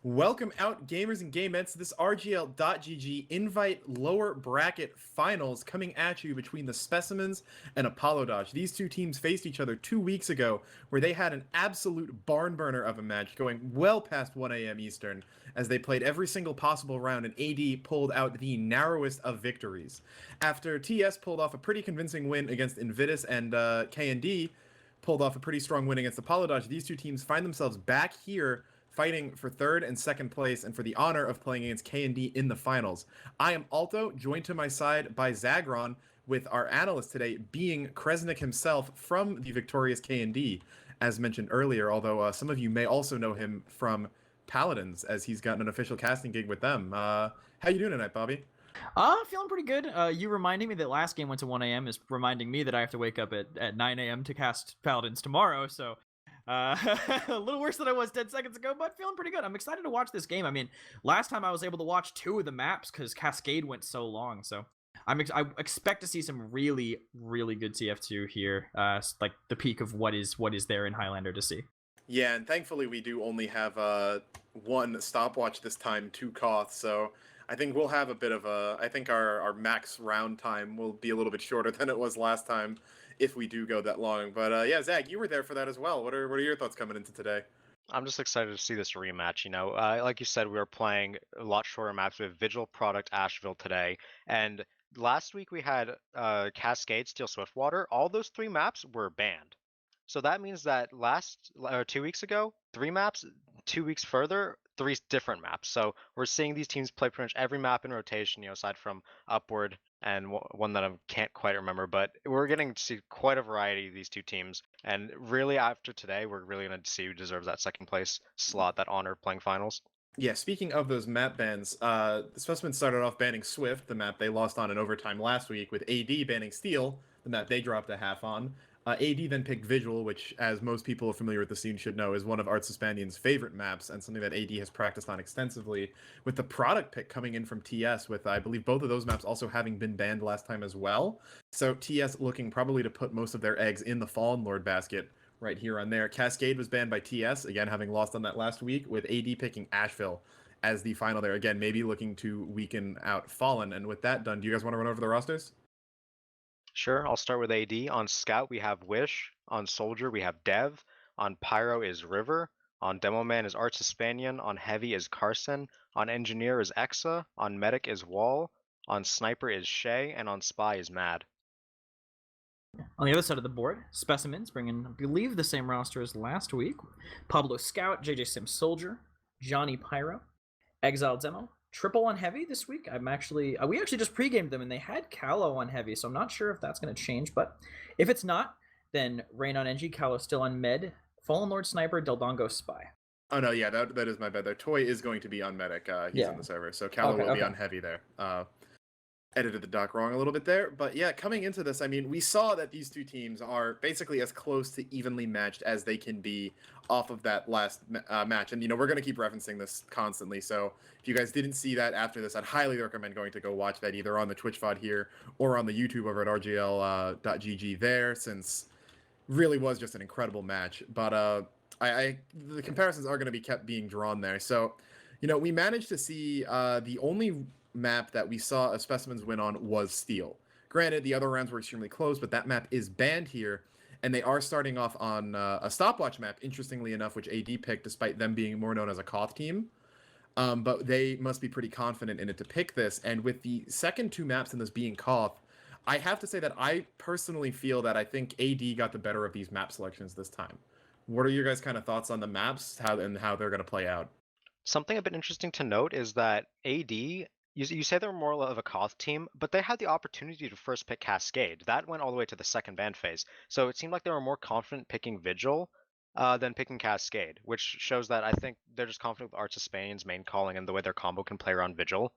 Welcome out, gamers and gamettes, to this RGL.GG invite lower bracket finals coming at you between the Specimens and Apollo Dodge. These two teams faced each other 2 weeks ago, where they had an absolute barn burner of a match going well past 1 a.m. Eastern, as they played every single possible round, and AD pulled out the narrowest of victories. After TS pulled off a pretty convincing win against Invitus, and KND pulled off a pretty strong win against Apollo Dodge, these two teams find themselves back here fighting for third and second place and for the honor of playing against K&D in the finals. I am Alto, joined to my side by Zagron, with our analyst today being Kresnik himself from the victorious K&D, as mentioned earlier, although some of you may also know him from Paladins, as he's gotten an official casting gig with them. How you doing tonight, Bobby? Feeling pretty good. You reminding me that last game went to 1 a.m. is reminding me that I have to wake up at 9 a.m. to cast Paladins tomorrow, so a little worse than I was 10 seconds ago, but feeling pretty good. I'm excited to watch this game. I mean, last time I was able to watch 2 of the maps because Cascade went so long, so I expect to see some really, really good TF2 here, like the peak of what is there in Highlander to see. Yeah, and thankfully we do only have one stopwatch this time to Koth, so I think we'll have a bit of a... I think our max round time will be a little bit shorter than it was last time, if we do go that long. But yeah, Zach, you were there for that as well. What are your thoughts coming into today? I'm just excited to see this rematch. Like you said, we were playing a lot shorter maps with Vigil, Product, Asheville today, and last week we had Cascade, Steel, Swiftwater. All those 3 maps were banned. So that means that 2 weeks ago, 3 maps, 2 weeks further, 3 different maps. So we're seeing these teams play pretty much every map in rotation, aside from Upward and one that I can't quite remember. But we're getting to see quite a variety of these 2 teams. And really, after today, we're really going to see who deserves that second place slot, that honor of playing finals. Yeah, speaking of those map bans, the Specimen started off banning Swift, the map they lost on in overtime last week, with AD banning Steel, the map they dropped a half on. AD then picked Vigil, which, as most people familiar with the scene should know, is one of Arts Suspandian's favorite maps and something that AD has practiced on extensively, with the Product pick coming in from TS, with, I believe, both of those maps also having been banned last time as well. So TS looking probably to put most of their eggs in the Fallen Lord basket right here on there. Cascade was banned by TS, again, having lost on that last week, with AD picking Asheville as the final there. Again, maybe looking to weaken out Fallen. And with that done, do you guys want to run over the rosters? Sure, I'll start with AD. On Scout, we have Wish. On Soldier, we have Dev. On Pyro is River. On Demo Man is Arts Hispanian. On Heavy is Carson. On Engineer is Exa. On Medic is Wall. On Sniper is Shay. And on Spy is Mad. On the other side of the board, Specimens bringing, I believe, the same roster as last week. Pablo Scout, JJ Sim Soldier, Johnny Pyro, Exile Demo, Triple on Heavy this week. We actually just pre-gamed them, and they had Callow on Heavy, so I'm not sure if that's going to change, but if it's not, then Rain on NG, Callow still on Med, Fallen Lord Sniper, Deldongo Spy. Oh no, yeah, that is my bad there. Toy is going to be on Medic, he's on the server, so Callow will be on Heavy there. Edited the doc wrong a little bit there, but yeah, coming into this, I mean, we saw that these two teams are basically as close to evenly matched as they can be off of that last match, and we're going to keep referencing this constantly, so if you guys didn't see that after this, I'd highly recommend going to go watch that either on the Twitch VOD here or on the YouTube over at RGL.GG there, since really was just an incredible match. But the comparisons are going to be kept being drawn there, so we managed to see the only map that we saw a Specimens win on was Steel. Granted, the other rounds were extremely close, but that map is banned here, and they are starting off on a stopwatch map, interestingly enough, which AD picked, despite them being more known as a Koth team. But they must be pretty confident in it to pick this, and with the second 2 maps in this being Koth, I have to say that I personally feel that I think AD got the better of these map selections this time. What are your guys' kind of thoughts on the maps, how they're going to play out? Something a bit interesting to note is that AD, you say they're more of a Koth team, but they had the opportunity to first pick Cascade. That went all the way to the second ban phase. So it seemed like they were more confident picking Vigil than picking Cascade, which shows that I think they're just confident with Arts of Spain's main calling and the way their combo can play around Vigil,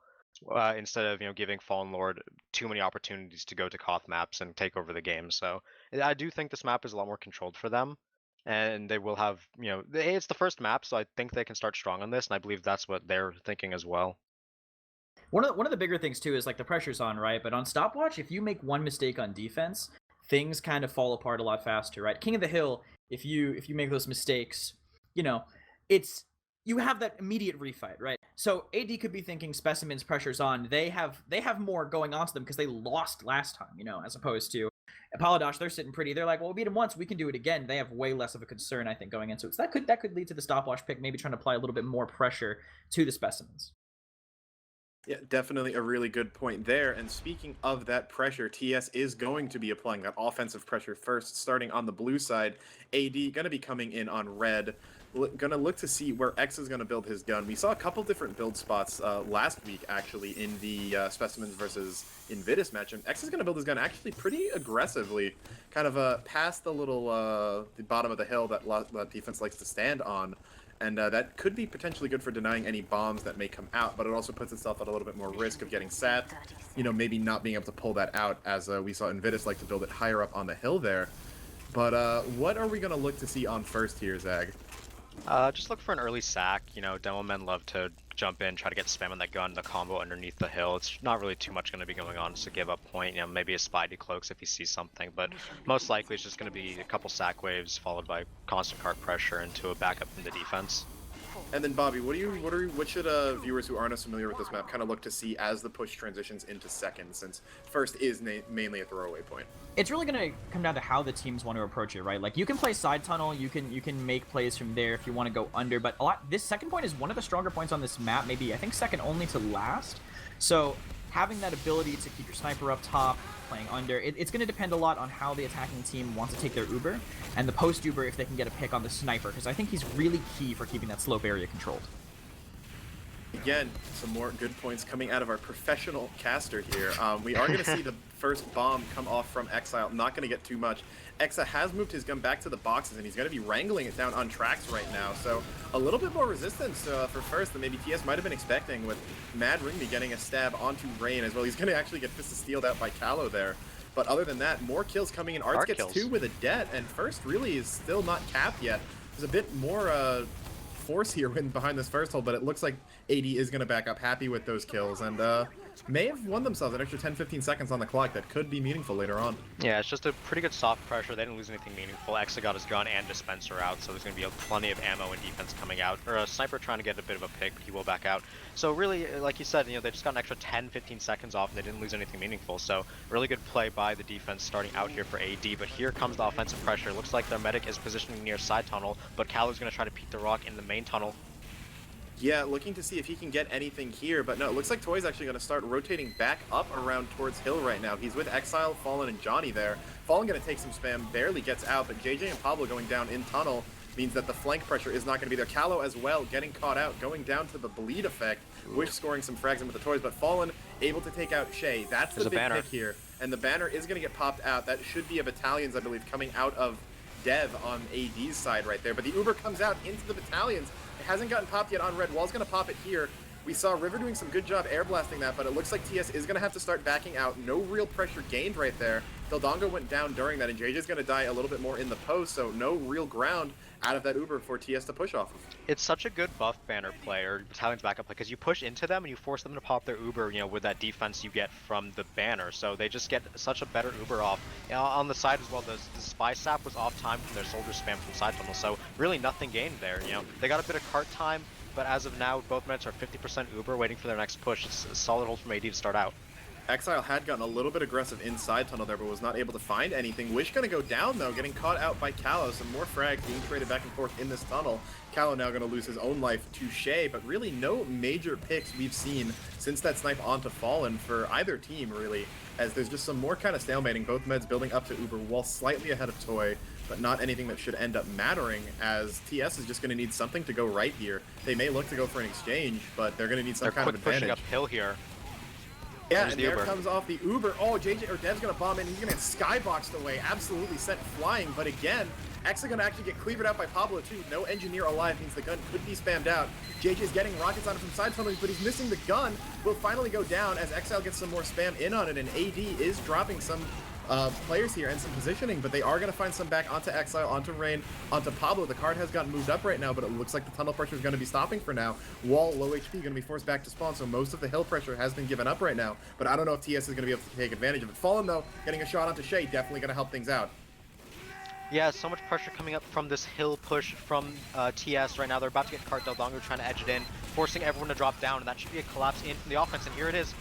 instead of giving Fallen Lord too many opportunities to go to Koth maps and take over the game. So I do think this map is a lot more controlled for them. And they will have, it's the first map, so I think they can start strong on this, and I believe that's what they're thinking as well. One of the bigger things too is like the pressure's on, right? But on stopwatch, if you make one mistake on defense, things kind of fall apart a lot faster, right? King of the Hill, if you make those mistakes, it's you have that immediate refight, right? So AD could be thinking Specimen's pressure's on. They have more going on to them because they lost last time, you know, as opposed to Apollodosh. They're sitting pretty. They're like, well, we beat him once, we can do it again. They have way less of a concern, I think, going into it. So that could lead to the stopwatch pick, maybe trying to apply a little bit more pressure to the Specimens. Yeah, definitely a really good point there. And speaking of that pressure, TS is going to be applying that offensive pressure first, starting on the blue side. AD going to be coming in on red. Going to look to see where X is going to build his gun. We saw a couple different build spots last week, actually, in the Specimens versus Invitus match. And X is going to build his gun actually pretty aggressively, kind of past the little the bottom of the hill that defense likes to stand on. And that could be potentially good for denying any bombs that may come out, but it also puts itself at a little bit more risk of getting sat, you know, maybe not being able to pull that out, as we saw Invitus like to build it higher up on the hill there. But what are we going to look to see on first here, Zag? Just look for an early sack. You know, demo men love to jump in, try to get spam on that gun, the combo underneath the hill. It's not really too much going to be going on, so give up point. You know, maybe a Spidey cloaks if he sees something, but most likely it's just going to be a couple sack waves followed by constant cart pressure into a backup from the defense. And then Bobby, what should viewers who aren't as familiar with this map kind of look to see as the push transitions into second, since first is mainly a throwaway point? It's really going to come down to how the teams want to approach it, right? Like, you can play side tunnel, you can make plays from there if you want to go under, but this second point is one of the stronger points on this map, maybe I think second only to last. So having that ability to keep your sniper up top, playing under, it's going to depend a lot on how the attacking team wants to take their Uber, and the post Uber if they can get a pick on the sniper, because I think he's really key for keeping that slope area controlled. Again, some more good points coming out of our professional caster here. We are going to see the first bomb come off from Exile. Not going to get too much. Exa has moved his gun back to the boxes, and he's going to be wrangling it down on tracks right now. So a little bit more resistance for first than maybe TS might have been expecting, with Mad Ringby getting a stab onto Rain as well. He's going to actually get Fist stealed out by Callow there. But other than that, more kills coming in. Arts gets 2 with a det, and first really is still not capped yet. There's a bit more force here behind this first hold, but it looks like AD is going to back up happy with those kills, and may have won themselves an extra 10-15 seconds on the clock that could be meaningful later on. Yeah, it's just a pretty good soft pressure. They didn't lose anything meaningful. Exa got his gun and dispenser out, so there's going to be plenty of ammo and defense coming out. Or a sniper trying to get a bit of a pick, but he will back out. So really, like you said, you know, they just got an extra 10-15 seconds off, and they didn't lose anything meaningful. So really good play by the defense starting out here for AD, but here comes the offensive pressure. It looks like their medic is positioning near side tunnel, but Callow's going to try to peek the rock in the main tunnel. Yeah, looking to see if he can get anything here, but no, it looks like Toy's actually going to start rotating back up around towards Hill right now. He's with Exile, Fallen, and Johnny there. Fallen going to take some spam, barely gets out, but JJ and Pablo going down in tunnel means that the flank pressure is not going to be there. Callow as well, getting caught out, going down to the bleed effect. Wish scoring some frags in with the Toys, but Fallen able to take out Shay. That's the big pick here, and the banner is going to get popped out. That should be a Battalions, I believe, coming out of Dev on AD's side right there, but the Uber comes out into the Battalions. It hasn't gotten popped yet on red. Wall's going to pop it here. We saw River doing some good job air blasting that, but it looks like TS is going to have to start backing out. No real pressure gained right there. Dildongo went down during that, and JJ's going to die a little bit more in the post, so no real ground out of that Uber for TS to push off of. It's such a good buff banner play, or Battalion's backup play, because you push into them and you force them to pop their Uber, you know, with that defense you get from the banner. So they just get such a better Uber off. You know, on the side as well, the spy sap was off time from their soldier spam from side tunnel, so really nothing gained there. You know, they got a bit of cart time, but as of now, both meds are 50% Uber, waiting for their next push. It's a solid hold from AD to start out. Exile had gotten a little bit aggressive inside tunnel there, but was not able to find anything. Wish gonna go down though, getting caught out by Callow. Some more frags being traded back and forth in this tunnel. Callow now gonna lose his own life to Shay, but really no major picks we've seen since that snipe onto Fallen for either team, really, as there's just some more kind of stalemating. Both meds building up to Uber, Wall slightly ahead of Toy, but not anything that should end up mattering, as TS is just going to need something to go right here. They may look to go for an exchange, but they're going to need some kind of advantage. They're quick pushing uphill here. Yeah, and there comes off the Uber. Oh, JJ or Dev's going to bomb in. He's going to get skyboxed away, absolutely sent flying. But again, X are going to actually get cleavered out by Pablo too. No engineer alive means the gun could be spammed out. JJ's getting rockets on it from side tunnel, but he's missing the gun. Will finally go down as Exile gets some more spam in on it, and AD is dropping some players here and some positioning, but they are going to find some back onto Exile, onto Rain, onto Pablo. The card has gotten moved up right now, but it looks like the tunnel pressure is going to be stopping for now. Wall, low HP, going to be forced back to spawn, so most of the hill pressure has been given up right now, but I don't know if TS is going to be able to take advantage of it. Fallen, though, getting a shot onto Shay, definitely going to help things out. Yeah, so much pressure coming up from this hill push from TS right now. They're about to get cart. Dodongo trying to edge it in, forcing everyone to drop down, and that should be a collapse in from the offense, and here it is.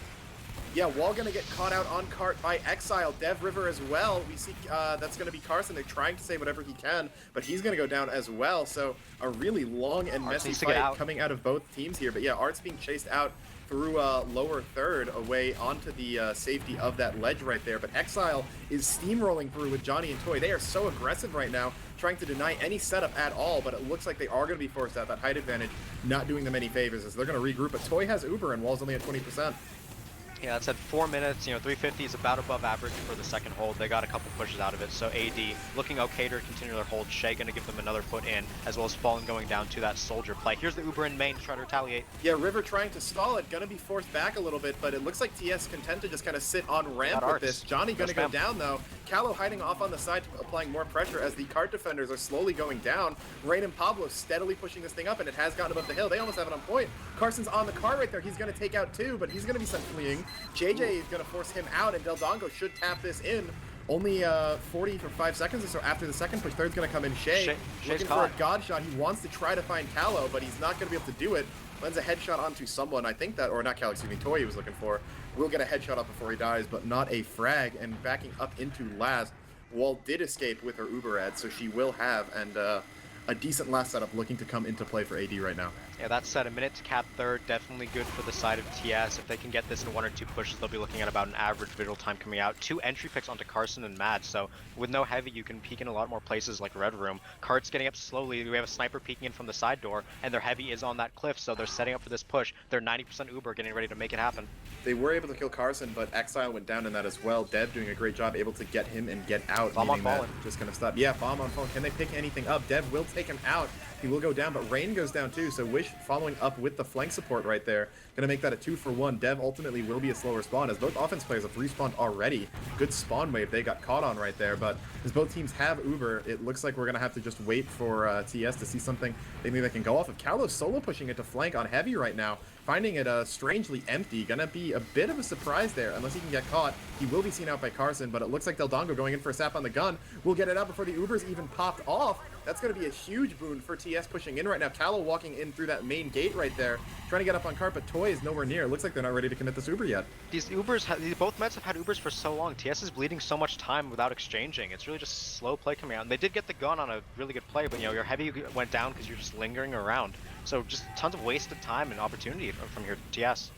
Yeah, Wall gonna get caught out on cart by Exile. Dev River as well. We see that's gonna be Carson. They're trying to save whatever he can, but he's gonna go down as well. So a really long and messy fight coming out of both teams here. But yeah, Art's being chased out through lower third away onto the safety of that ledge right there. But Exile is steamrolling through with Johnny and Toy. They are so aggressive right now, trying to deny any setup at all, but it looks like they are going to be forced out. That height advantage not doing them any favors as they're going to regroup. But Toy has Uber and Wall's only at 20%. Yeah, that's at 4 minutes. 350 is about above average for the second hold. They got a couple pushes out of it. So AD looking okay to continue their hold. Shay going to give them another foot in, as well as Fallen going down to that soldier play. Here's the Uber in main to try to retaliate. Yeah, River trying to stall it. Going to be forced back a little bit, but it looks like TS content to just kind of sit on ramp with this. Johnny going to go down, though. Callow hiding off on the side, applying more pressure as the cart defenders are slowly going down. Rain and Pablo steadily pushing this thing up, and it has gotten above the hill. They almost have it on point. Carson's on the car right there. He's going to take out two, but he's going to be sent fleeing. JJ is going to force him out, and Dodongo should tap this in. Only 45 seconds or so after the second push. Third's going to come in. Shay looking for a god shot. He wants to try to find Callow, but he's not going to be able to do it. Lands a headshot onto someone. I think that, or not Callow, excuse me, Toy he was looking for. Will get a headshot up before he dies, but not a frag. And backing up into last, Wall did escape with her Uber ad, so she will have a decent last setup looking to come into play for AD right now. Yeah, that said, a minute to cap third, definitely good for the side of TS. If they can get this in 1 or 2 pushes, they'll be looking at about an average Vigil time coming out. 2 entry picks onto Carson and Mad, so with no heavy, you can peek in a lot more places like Red Room. Cart's getting up slowly, we have a sniper peeking in from the side door, and their heavy is on that cliff, so they're setting up for this push. They're 90% Uber, getting ready to make it happen. They were able to kill Carson, but Exile went down in that as well. Dev doing a great job, able to get him and get out. Bomb on Fallen. Just gonna stop. Yeah, bomb on Fallen. Can they pick anything up? Dev will take him out. He will go down, but Rain goes down too, so Wish following up with the flank support right there. Gonna make that a 2-for-1. Dev ultimately will be a slower spawn, as both offense players have respawned already. Good spawn wave they got caught on right there, but as both teams have Uber, it looks like we're gonna have to just wait for TS to see something maybe they can go off of. Callow solo pushing it to flank on heavy right now, finding it strangely empty. Gonna be a bit of a surprise there, unless he can get caught. He will be seen out by Carson, but it looks like Dodongo going in for a sap on the gun. Will get it out before the Ubers even popped off. That's going to be a huge boon for TS pushing in right now. Callow walking in through that main gate right there, trying to get up on cart, but Toy is nowhere near. It looks like they're not ready to commit this Uber yet. These Ubers, both Mets have had Ubers for so long. TS is bleeding so much time without exchanging. It's really just slow play coming out. And they did get the gun on a really good play, but your heavy went down because you're just lingering around. So just tons of wasted time and opportunity from here to TS.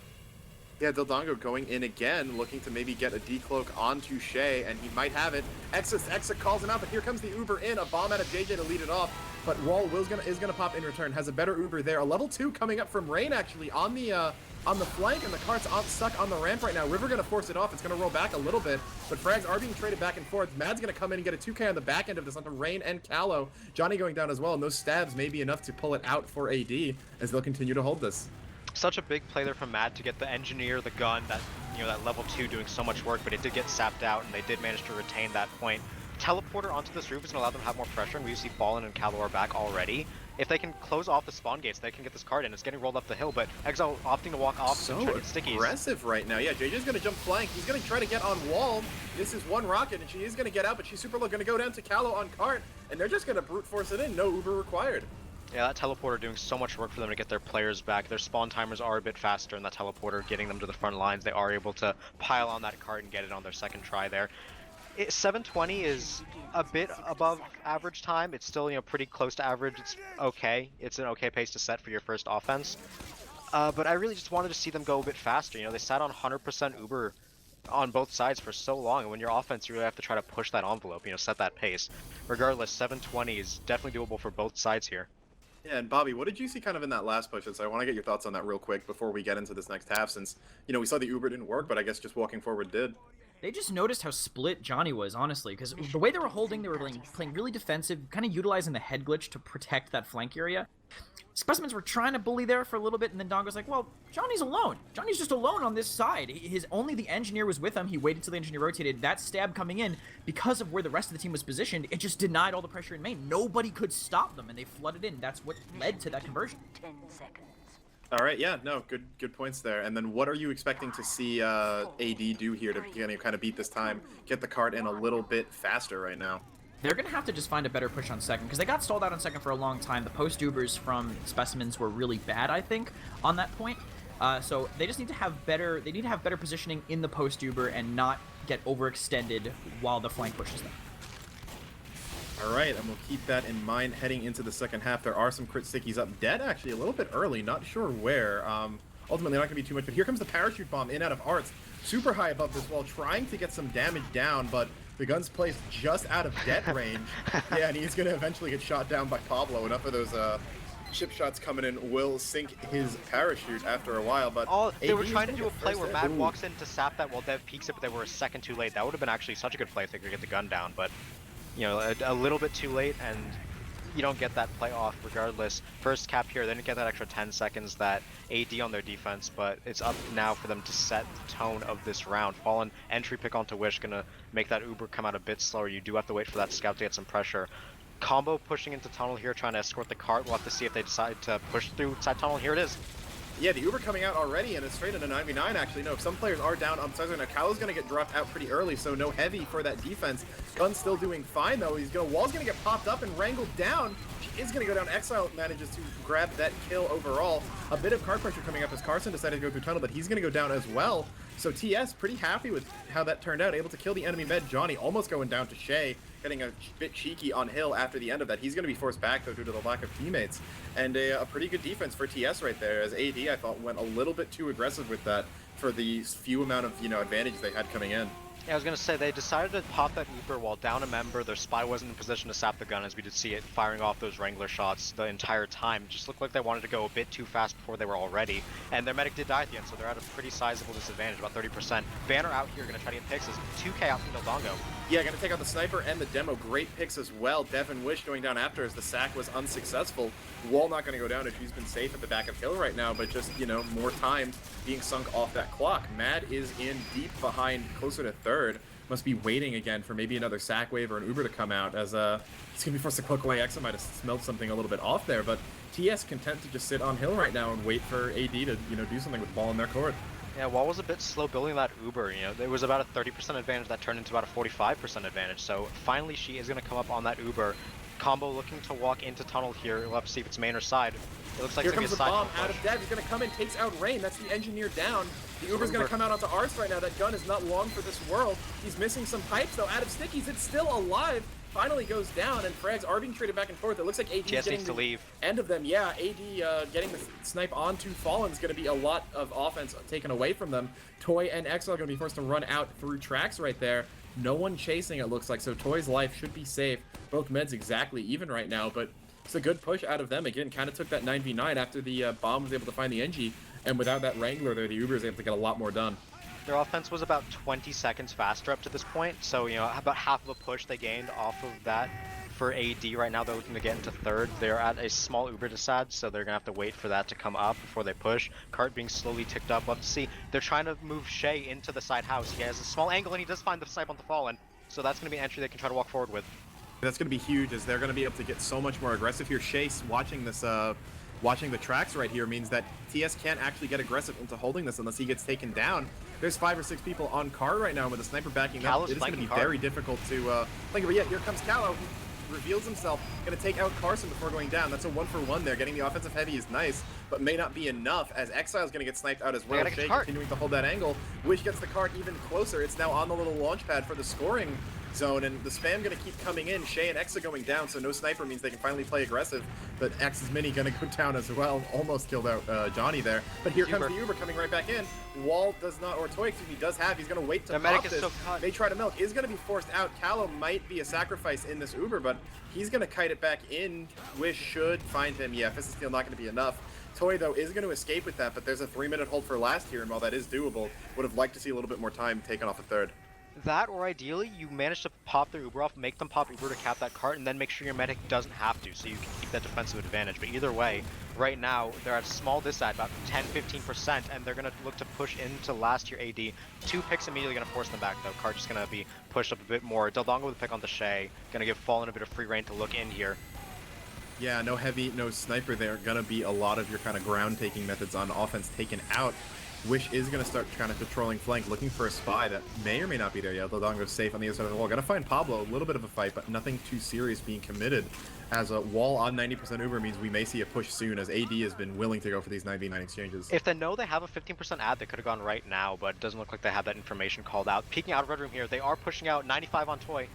Yeah, Dodongo going in again, looking to maybe get a decloak onto Shay, and he might have it. Exa calls him out, but here comes the Uber in, a bomb out of JJ to lead it off. But Wall is gonna pop in return, has a better Uber there. A level 2 coming up from Rain actually on the flank, and the cart's stuck on the ramp right now. River gonna force it off. It's gonna roll back a little bit, but frags are being traded back and forth. Mad's gonna come in and get a 2K on the back end of this onto Rain and Callow. Johnny going down as well, and those stabs may be enough to pull it out for AD as they'll continue to hold this. Such a big play there from Mad to get the engineer, the gun, that that level 2 doing so much work, but it did get sapped out, and they did manage to retain that point. Teleporter onto this roof is going to allow them to have more pressure, and we see Fallen and Callow are back already. If they can close off the spawn gates, they can get this card in. It's getting rolled up the hill, but Exile opting to walk off and try to get stickies. Aggressive right now. Yeah, JJ's going to jump flank. He's going to try to get on Wall. This is one rocket, and she is going to get out, but she's super low. Going to go down to Callow on cart, and they're just going to brute force it in. No Uber required. Yeah, that teleporter doing so much work for them to get their players back. Their spawn timers are a bit faster, and that teleporter getting them to the front lines. They are able to pile on that cart and get it on their second try there. 720 is a bit above average time. It's still pretty close to average. It's okay. It's an okay pace to set for your first offense. But I really just wanted to see them go a bit faster. They sat on 100% Uber on both sides for so long, and when you're offense, you really have to try to push that envelope, set that pace. Regardless, 720 is definitely doable for both sides here. Yeah, and Bobby, what did you see kind of in that last push? So I want to get your thoughts on that real quick before we get into this next half, since, we saw the Uber didn't work, but I guess just walking forward did. They just noticed how split Johnny was, honestly, because the way they were holding, they were playing really defensive, kind of utilizing the head glitch to protect that flank area. Specimens were trying to bully there for a little bit, and then Dongo's like, well, Johnny's alone. Johnny's just alone on this side. Only the engineer was with him. He waited till the engineer rotated. That stab coming in, because of where the rest of the team was positioned, it just denied all the pressure in main. Nobody could stop them, and they flooded in. That's what led to that conversion. 10 seconds. All right, yeah, no, good points there. And then what are you expecting to see AD do here to kind of beat this time, get the cart in a little bit faster right now? they're going to have to just find a better push on second, because they got stalled out on second for a long time. The post-Ubers from Specimens were really bad, I think, on that point. So they just need to have better positioning in the post-Uber and not get overextended while the flank pushes them. All right, and we'll keep that in mind heading into the second half. There are some crit stickies up. Dead actually a little bit early, not sure where. Ultimately not going to be too much, but here comes the parachute bomb in out of Arts. Super high above this wall, trying to get some damage down, but the gun's placed just out of dead range. Yeah, and he's going to eventually get shot down by Pablo. Enough of those chip shots coming in will sink his parachute after a while, but they were trying to do a play where Mad walks in to sap that while Dev peeks it, but they were a second too late. That would have been actually such a good play if they could get the gun down, but you know, a little bit too late, and you don't get that play off regardless. First cap here, they didn't get that extra 10 seconds that AD on their defense, but it's up now for them to set the tone of this round. Fallen entry pick onto Wish, gonna make that Uber come out a bit slower. You do have to wait for that scout to get some pressure. Combo pushing into tunnel here, trying to escort the cart. We'll have to see if they decide to push through side tunnel. Here it is. Yeah, the Uber coming out already, and it's straight into 9v9 actually. No, some players are down on Cesar. Now, Callow's going to get dropped out pretty early, so no heavy for that defense. Gun's still doing fine, though. Wall's going to get popped up and wrangled down. She is going to go down. Exile manages to grab that kill overall. A bit of card pressure coming up as Carson decided to go through tunnel, but he's going to go down as well. So TS pretty happy with how that turned out. Able to kill the enemy med. Johnny almost going down to Shay, getting a bit cheeky on Hill after the end of that. He's going to be forced back, though, due to the lack of teammates. And a pretty good defense for TS right there, as AD, I thought, went a little bit too aggressive with that for the few amount of, advantage they had coming in. Yeah, I was going to say, they decided to pop that Uber while down a member. Their spy wasn't in position to sap the gun, as we did see it firing off those Wrangler shots the entire time. It just looked like they wanted to go a bit too fast before they were all ready. And their medic did die at the end, so they're at a pretty sizable disadvantage, about 30%. Banner out here, going to try to get picks. As 2K out from Dildongo. Yeah, going to take out the sniper and the demo. Great picks as well. Devin Wish going down after as the sack was unsuccessful. Wall not going to go down as she's been safe at the back of Hill right now, but just, more times being sunk off that clock. Mad is in deep behind, closer to third. Must be waiting again for maybe another sack wave or an Uber to come out, as he's going to be forced to cloak away. Exa might have smelled something a little bit off there, but TS content to just sit on Hill right now and wait for AD to, do something with ball in their court. Yeah, Wall was a bit slow building that Uber, there was about a 30% advantage that turned into about a 45% advantage, so finally she is going to come up on that Uber. Combo looking to walk into tunnel here. We'll have to see if it's main or side. It looks like here it's comes the bomb out of Dev. He's going to come in, takes out Rain. That's the engineer down. The Uber's going to come out onto Arts right now. That gun is not long for this world. He's missing some pipes, though. Out of stickies, it's still alive. Finally goes down, and frags are being traded back and forth. It looks like AD getting to leave. End of them. Yeah, AD getting the snipe onto Fallen is going to be a lot of offense taken away from them. Toy and Exile are going to be forced to run out through tracks right there. No one chasing, it looks like, so Toy's life should be safe. Both meds exactly even right now, but it's a good push out of them. Again, kind of took that 9v9 after the bomb was able to find the NG, and without that Wrangler there, the Uber is able to get a lot more done. Their offense was about 20 seconds faster up to this point, so about half of a push they gained off of that. For AD right now, they're looking to get into third. They're at a small Uber decide, so they're gonna have to wait for that to come up before they push. Cart being slowly ticked up. Let's see. They're trying to move Shay into the side house. He has a small angle, and he does find the snipe on the Fallen, so that's gonna be an entry they can try to walk forward with. That's gonna be huge, as they're gonna be able to get so much more aggressive here. Chase watching this, watching the tracks right here means that TS can't actually get aggressive into holding this unless he gets taken down. There's 5 or 6 people on car right now, and with the sniper backing up, it is going to be very difficult to think. But yeah, here comes Callow. He reveals himself, going to take out Carson before going down. That's a 1-for-1 there. Getting the offensive heavy is nice, but may not be enough, as Exile is going to get sniped out as well. Shay continuing to hold that angle. Wish gets the cart even closer. It's now on the little launch pad for the scoring zone, and the spam going to keep coming in. Shay and X are going down, so no sniper means they can finally play aggressive, but X's mini going to go down as well. Almost killed out Johnny there, but here comes the Uber coming right back in. Wall does not, or Toy, excuse me, does have. He's going to wait to pop this. They try to milk. Is going to be forced out. Callow might be a sacrifice in this Uber, but he's going to kite it back in. Wish should find him. Yeah, Fist of Steel not going to be enough. Toy, though, is going to escape with that, but there's a 3-minute hold for last here, and while that is doable, would have liked to see a little bit more time taken off a third. That, or ideally, you manage to pop their Uber off, make them pop Uber to cap that cart, and then make sure your medic doesn't have to, so you can keep that defensive advantage. But either way, right now, they're at a small disad, about 10-15%, and they're going to look to push into last year AD. 2 picks immediately going to force them back, though. Cart just going to be pushed up a bit more. Dildongo with a pick on the Shay, going to give Fallen a bit of free reign to look in here. Yeah, no heavy, no sniper there. Gonna be a lot of your kind of ground-taking methods on offense taken out. Wish is going to start kind of patrolling flank, looking for a spy that may or may not be there yet. Dodongo's safe on the other side of the wall. Going to find Pablo, a little bit of a fight, but nothing too serious being committed. As a wall on 90% Uber means we may see a push soon, as AD has been willing to go for these 9v9 exchanges. If they know they have a 15% ad, they could have gone right now, but it doesn't look like they have that information called out. Peeking out of Red Room here, they are pushing out 95 on Toy.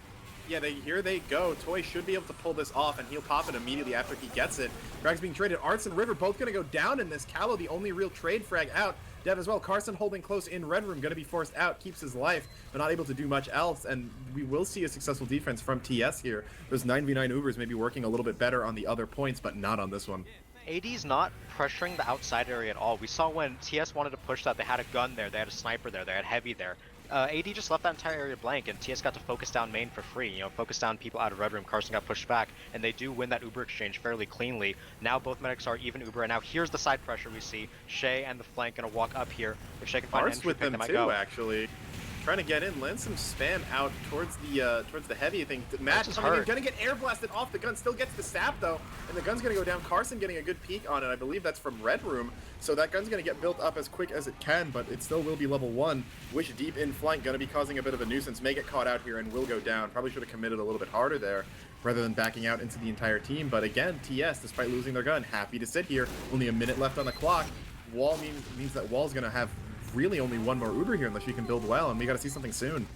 Yeah, here they go. Toy should be able to pull this off, and he'll pop it immediately after he gets it. Frag's being traded. Arts and River both going to go down in this. Callow, the only real trade frag out. Dev as well. Carson holding close in Red Room, going to be forced out, keeps his life, but not able to do much else, and we will see a successful defense from TS here. Those 9v9 Ubers may be working a little bit better on the other points, but not on this one. AD's not pressuring the outside area at all. We saw when TS wanted to push that, they had a gun there, they had a sniper there, they had heavy there. AD just left that entire area blank, and TS got to focus down main for free. You know, focus down people out of Red Room. Carson got pushed back, and they do win that Uber exchange fairly cleanly. Now both medics are even Uber, and now here's the side pressure we see. Shay and the flank gonna walk up here. If Shay can find an entry with pick, them they might too, go. actually. Trying to get in, land some spam out towards the heavy thing. Matt coming in, gonna get air blasted off the gun, still gets the stab though, and the gun's gonna go down. Carson getting a good peek on it, I believe that's from Red Room, so that gun's gonna get built up as quick as it can, but it still will be level 1. Wish deep in flank, gonna be causing a bit of a nuisance, may get caught out here and will go down. Probably should have committed a little bit harder there, rather than backing out into the entire team, but again, TS, despite losing their gun, happy to sit here. Only a minute left on the clock. Wall means that Wall's gonna have really only one more Uber here unless you can build well, and we got to see something soon.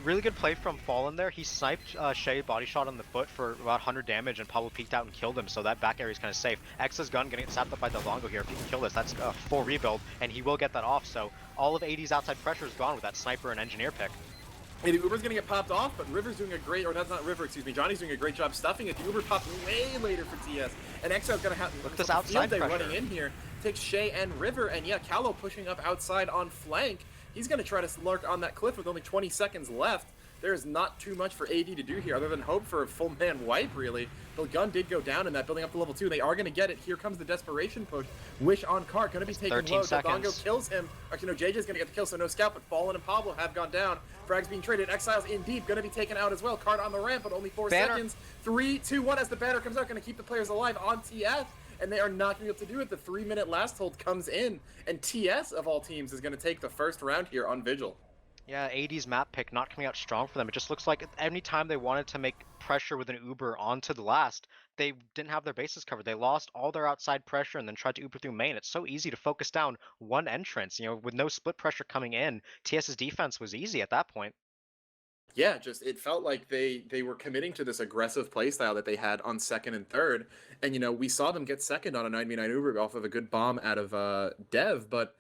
Really good play from Fallen there. He sniped Shay body shot on the foot for about 100 damage, and Pablo peeked out and killed him, so that back area is kind of safe. X's gun getting sapped up by Delongo here. If he can kill this, that's a full rebuild, and he will get that off, so all of AD's outside pressure is gone with that sniper and engineer pick. Hey, the Uber's gonna get popped off, but River's doing a great, or that's not River, excuse me, Johnny's doing a great job stuffing it. The Uber popped way later for TS, and Exile's gonna have look at this outside pressure running in here. Takes Shay and River, and yeah, Callow pushing up outside on flank. He's gonna try to lurk on that cliff with only 20 seconds left. There is not too much for AD to do here other than hope for a full man wipe, really. The gun did go down in that, building up to level 2. They are going to get it. Here comes the desperation push. Wish on cart, going to be taken low. Dodongo kills him. Actually, no, JJ's going to get the kill, so no scout, but Fallen and Pablo have gone down. Frag's being traded. Exiles in deep, going to be taken out as well. Cart on the ramp, but only 4 seconds. 3, 2, 1 as the banner comes out, going to keep the players alive on TS. And they are not going to be able to do it. The 3-minute last hold comes in, and TS, of all teams, is going to take the first round here on Vigil. Yeah, AD's map pick not coming out strong for them. It just looks like any time they wanted to make pressure with an Uber onto the last, they didn't have their bases covered. They lost all their outside pressure and then tried to Uber through main. It's so easy to focus down one entrance. You know, with no split pressure coming in, TS's defense was easy at that point. Yeah, just it felt like they were committing to this aggressive playstyle that they had on second and third. And, you know, we saw them get second on a 9v9 Uber off of a good bomb out of Dev, but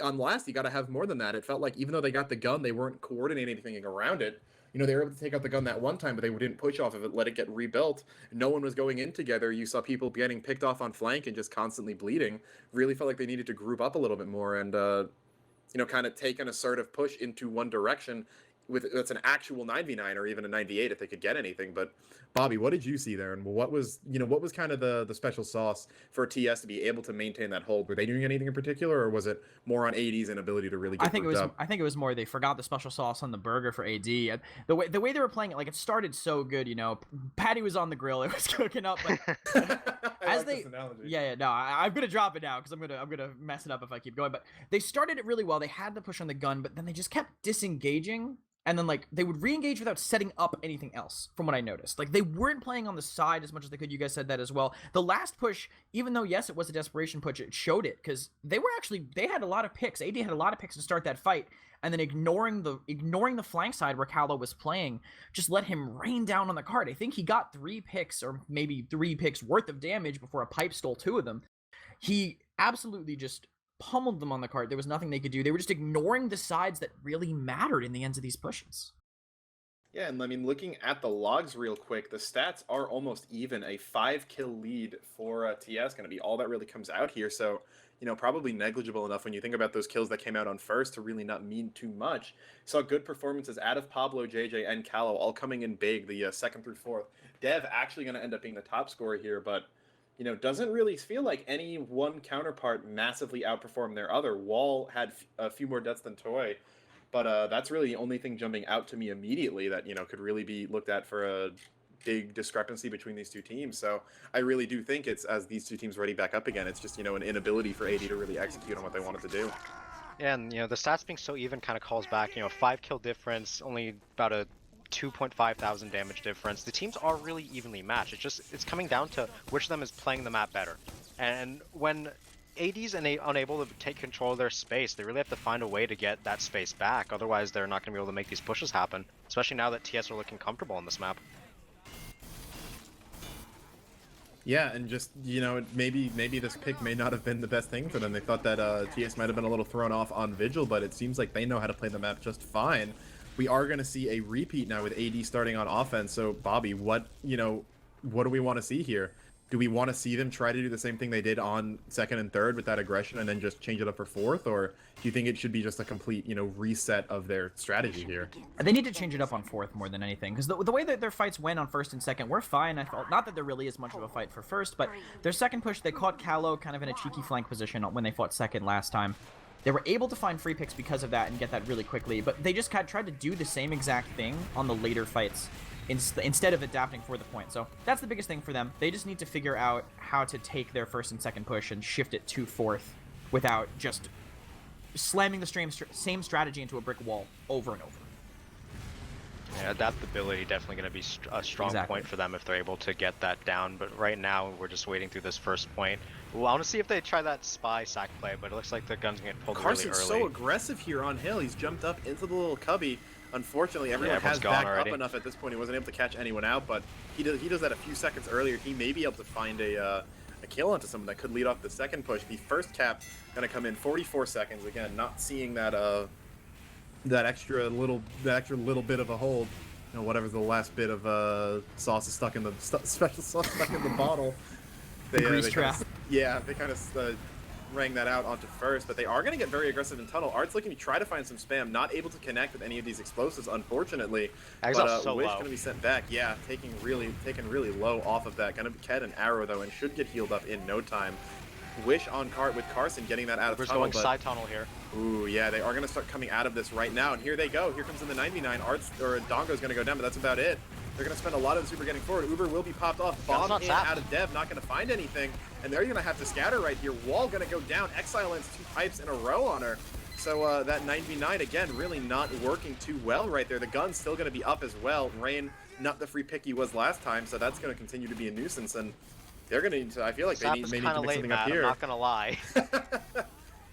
on last, you got to have more than that. It felt like even though they got the gun, they weren't coordinating anything around it. You know, they were able to take out the gun that one time, but they didn't push off of it, let it get rebuilt. No one was going in together. You saw people getting picked off on flank and just constantly bleeding. Really felt like they needed to group up a little bit more and, you know, kind of take an assertive push into one direction. That's an actual 9v9 or even a 9v8 if they could get anything. But Bobby, what did you see there, and what was kind of the special sauce for TS to be able to maintain that hold? Were they doing anything in particular, or was it more on AD's inability to really get I think it was more they forgot the special sauce on the burger for AD. The way they were playing it, like, it started so good, you know. Patty was on the grill, it was cooking up, but I'm gonna drop it now because I'm gonna mess it up if I keep going. But they started it really well. They had the push on the gun, but then they just kept disengaging. And then, like, they would re-engage without setting up anything else, from what I noticed. Like, they weren't playing on the side as much as they could. You guys said that as well. The last push, even though, yes, it was a desperation push, it showed it, because they had a lot of picks. AD had a lot of picks to start that fight, and then ignoring the flank side where Callow was playing, just let him rain down on the card. I think he got 3 picks, or maybe 3 picks worth of damage before a pipe stole 2 of them. He absolutely just pummeled them on the cart. There was nothing they could do. They were just ignoring the sides that really mattered in the ends of these pushes. Yeah, and I mean, looking at the logs real quick, the stats are almost even. A 5-kill lead for TS going to be all that really comes out here. So, you know, probably negligible enough when you think about those kills that came out on first to really not mean too much. Saw good performances out of Pablo, JJ, and Callow, all coming in big, the 2nd through 4th. Dev actually going to end up being the top scorer here, but you know, doesn't really feel like any one counterpart massively outperformed their other. Wall had a few more deaths than Toy, but that's really the only thing jumping out to me immediately that, you know, could really be looked at for a big discrepancy between these two teams. So I really do think it's, as these two teams ready back up again, it's just, an inability for AD to really execute on what they wanted to do. Yeah, and the stats being so even kind of calls back, 5 kill difference, only about a 2.5 thousand damage difference. The teams are really evenly matched. It's coming down to which of them is playing the map better. And when AD's unable to take control of their space, they really have to find a way to get that space back. Otherwise, they're not going to be able to make these pushes happen, especially now that TS are looking comfortable on this map. Yeah, and just, maybe this pick may not have been the best thing for them. They thought that TS might have been a little thrown off on Vigil, but it seems like they know how to play the map just fine. We are going to see a repeat now with AD starting on offense. So, Bobby, what do we want to see here? Do we want to see them try to do the same thing they did on second and third with that aggression and then just change it up for fourth? Or do you think it should be just a complete, reset of their strategy here? They need to change it up on fourth more than anything, because the way that their fights went on first and second were fine. I felt, not that there really is much of a fight for first, but their second push, they caught Callow kind of in a cheeky flank position when they fought second last time. They were able to find free picks because of that and get that really quickly, but they just kind of tried to do the same exact thing on the later fights instead of adapting for the point. So that's the biggest thing for them. They just need to figure out how to take their first and second push and shift it to fourth without just slamming the same strategy into a brick wall over and over. Yeah, adaptability definitely going to be a strong point for them if they're able to get that down. But right now, we're just waiting through this first point. Well, I want to see if they try that spy sack play, but it looks like the gun's going to get pulled really early. Carson's so aggressive here on hill. He's jumped up into the little cubby. Unfortunately, everyone has backed up enough at this point. He wasn't able to catch anyone out, but he does that a few seconds earlier. He may be able to find a kill onto someone that could lead off the second push. The first cap going to come in 44 seconds. Again, not seeing that that extra little bit of a hold. Whatever the last bit of sauce is stuck in the special sauce stuck in the bottle. They kind of rang that out onto first, but they are going to get very aggressive in tunnel. Art's looking to try to find some spam, not able to connect with any of these explosives, unfortunately. But Wish going to be sent back. Yeah, taken really low off of that. Going to catch an arrow though, and should get healed up in no time. Wish on cart with Carson getting that out of tunnel. Going side tunnel here. Ooh, yeah, they are going to start coming out of this right now, and here they go. Here comes in the 99. Dongo's going to go down, but that's about it. They're going to spend a lot of the super getting forward. Uber will be popped off. Bomb in out of Dev, not going to find anything. And they're going to have to scatter right here. Wall going to go down. Exile lands 2 pipes in a row on her. So that 9v9, again, really not working too well right there. The gun's still going to be up as well. Rain, not the free pick he was last time, so that's going to continue to be a nuisance. And they're going to need to, I feel like they need to make something up here. I'm not going to lie.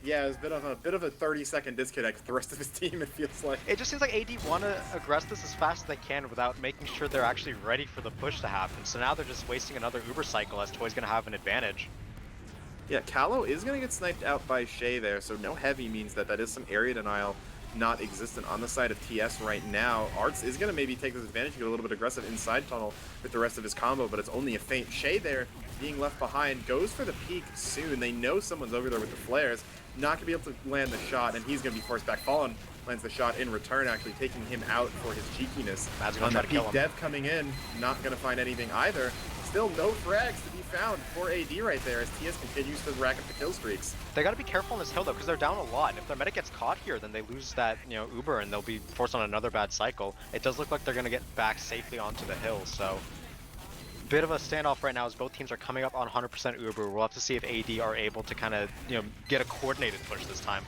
Yeah, it was a bit of a 30-second disconnect with the rest of his team, it feels like. It just seems like AD want to aggress this as fast as they can without making sure they're actually ready for the push to happen. So now they're just wasting another Uber cycle as Toy's going to have an advantage. Yeah, Callow is going to get sniped out by Shay there, so no heavy means that is some area denial not existent on the side of TS right now. Arts is going to maybe take this advantage and get a little bit aggressive inside tunnel with the rest of his combo, but it's only a feint. Shay there being left behind, goes for the peek soon. They know someone's over there with the flares. Not going to be able to land the shot, and he's going to be forced back. Fallen lands the shot in return, actually taking him out for his cheekiness. On the peak, Dev coming in, not going to find anything either. Still no frags to be found for AD right there as TS continues to rack up the kill streaks. They got to be careful on this hill though, because they're down a lot. If their medic gets caught here, then they lose that Uber, and they'll be forced on another bad cycle. It does look like they're going to get back safely onto the hill, so bit of a standoff right now as both teams are coming up on 100% Uber. We'll have to see if AD are able to kind of get a coordinated push this time.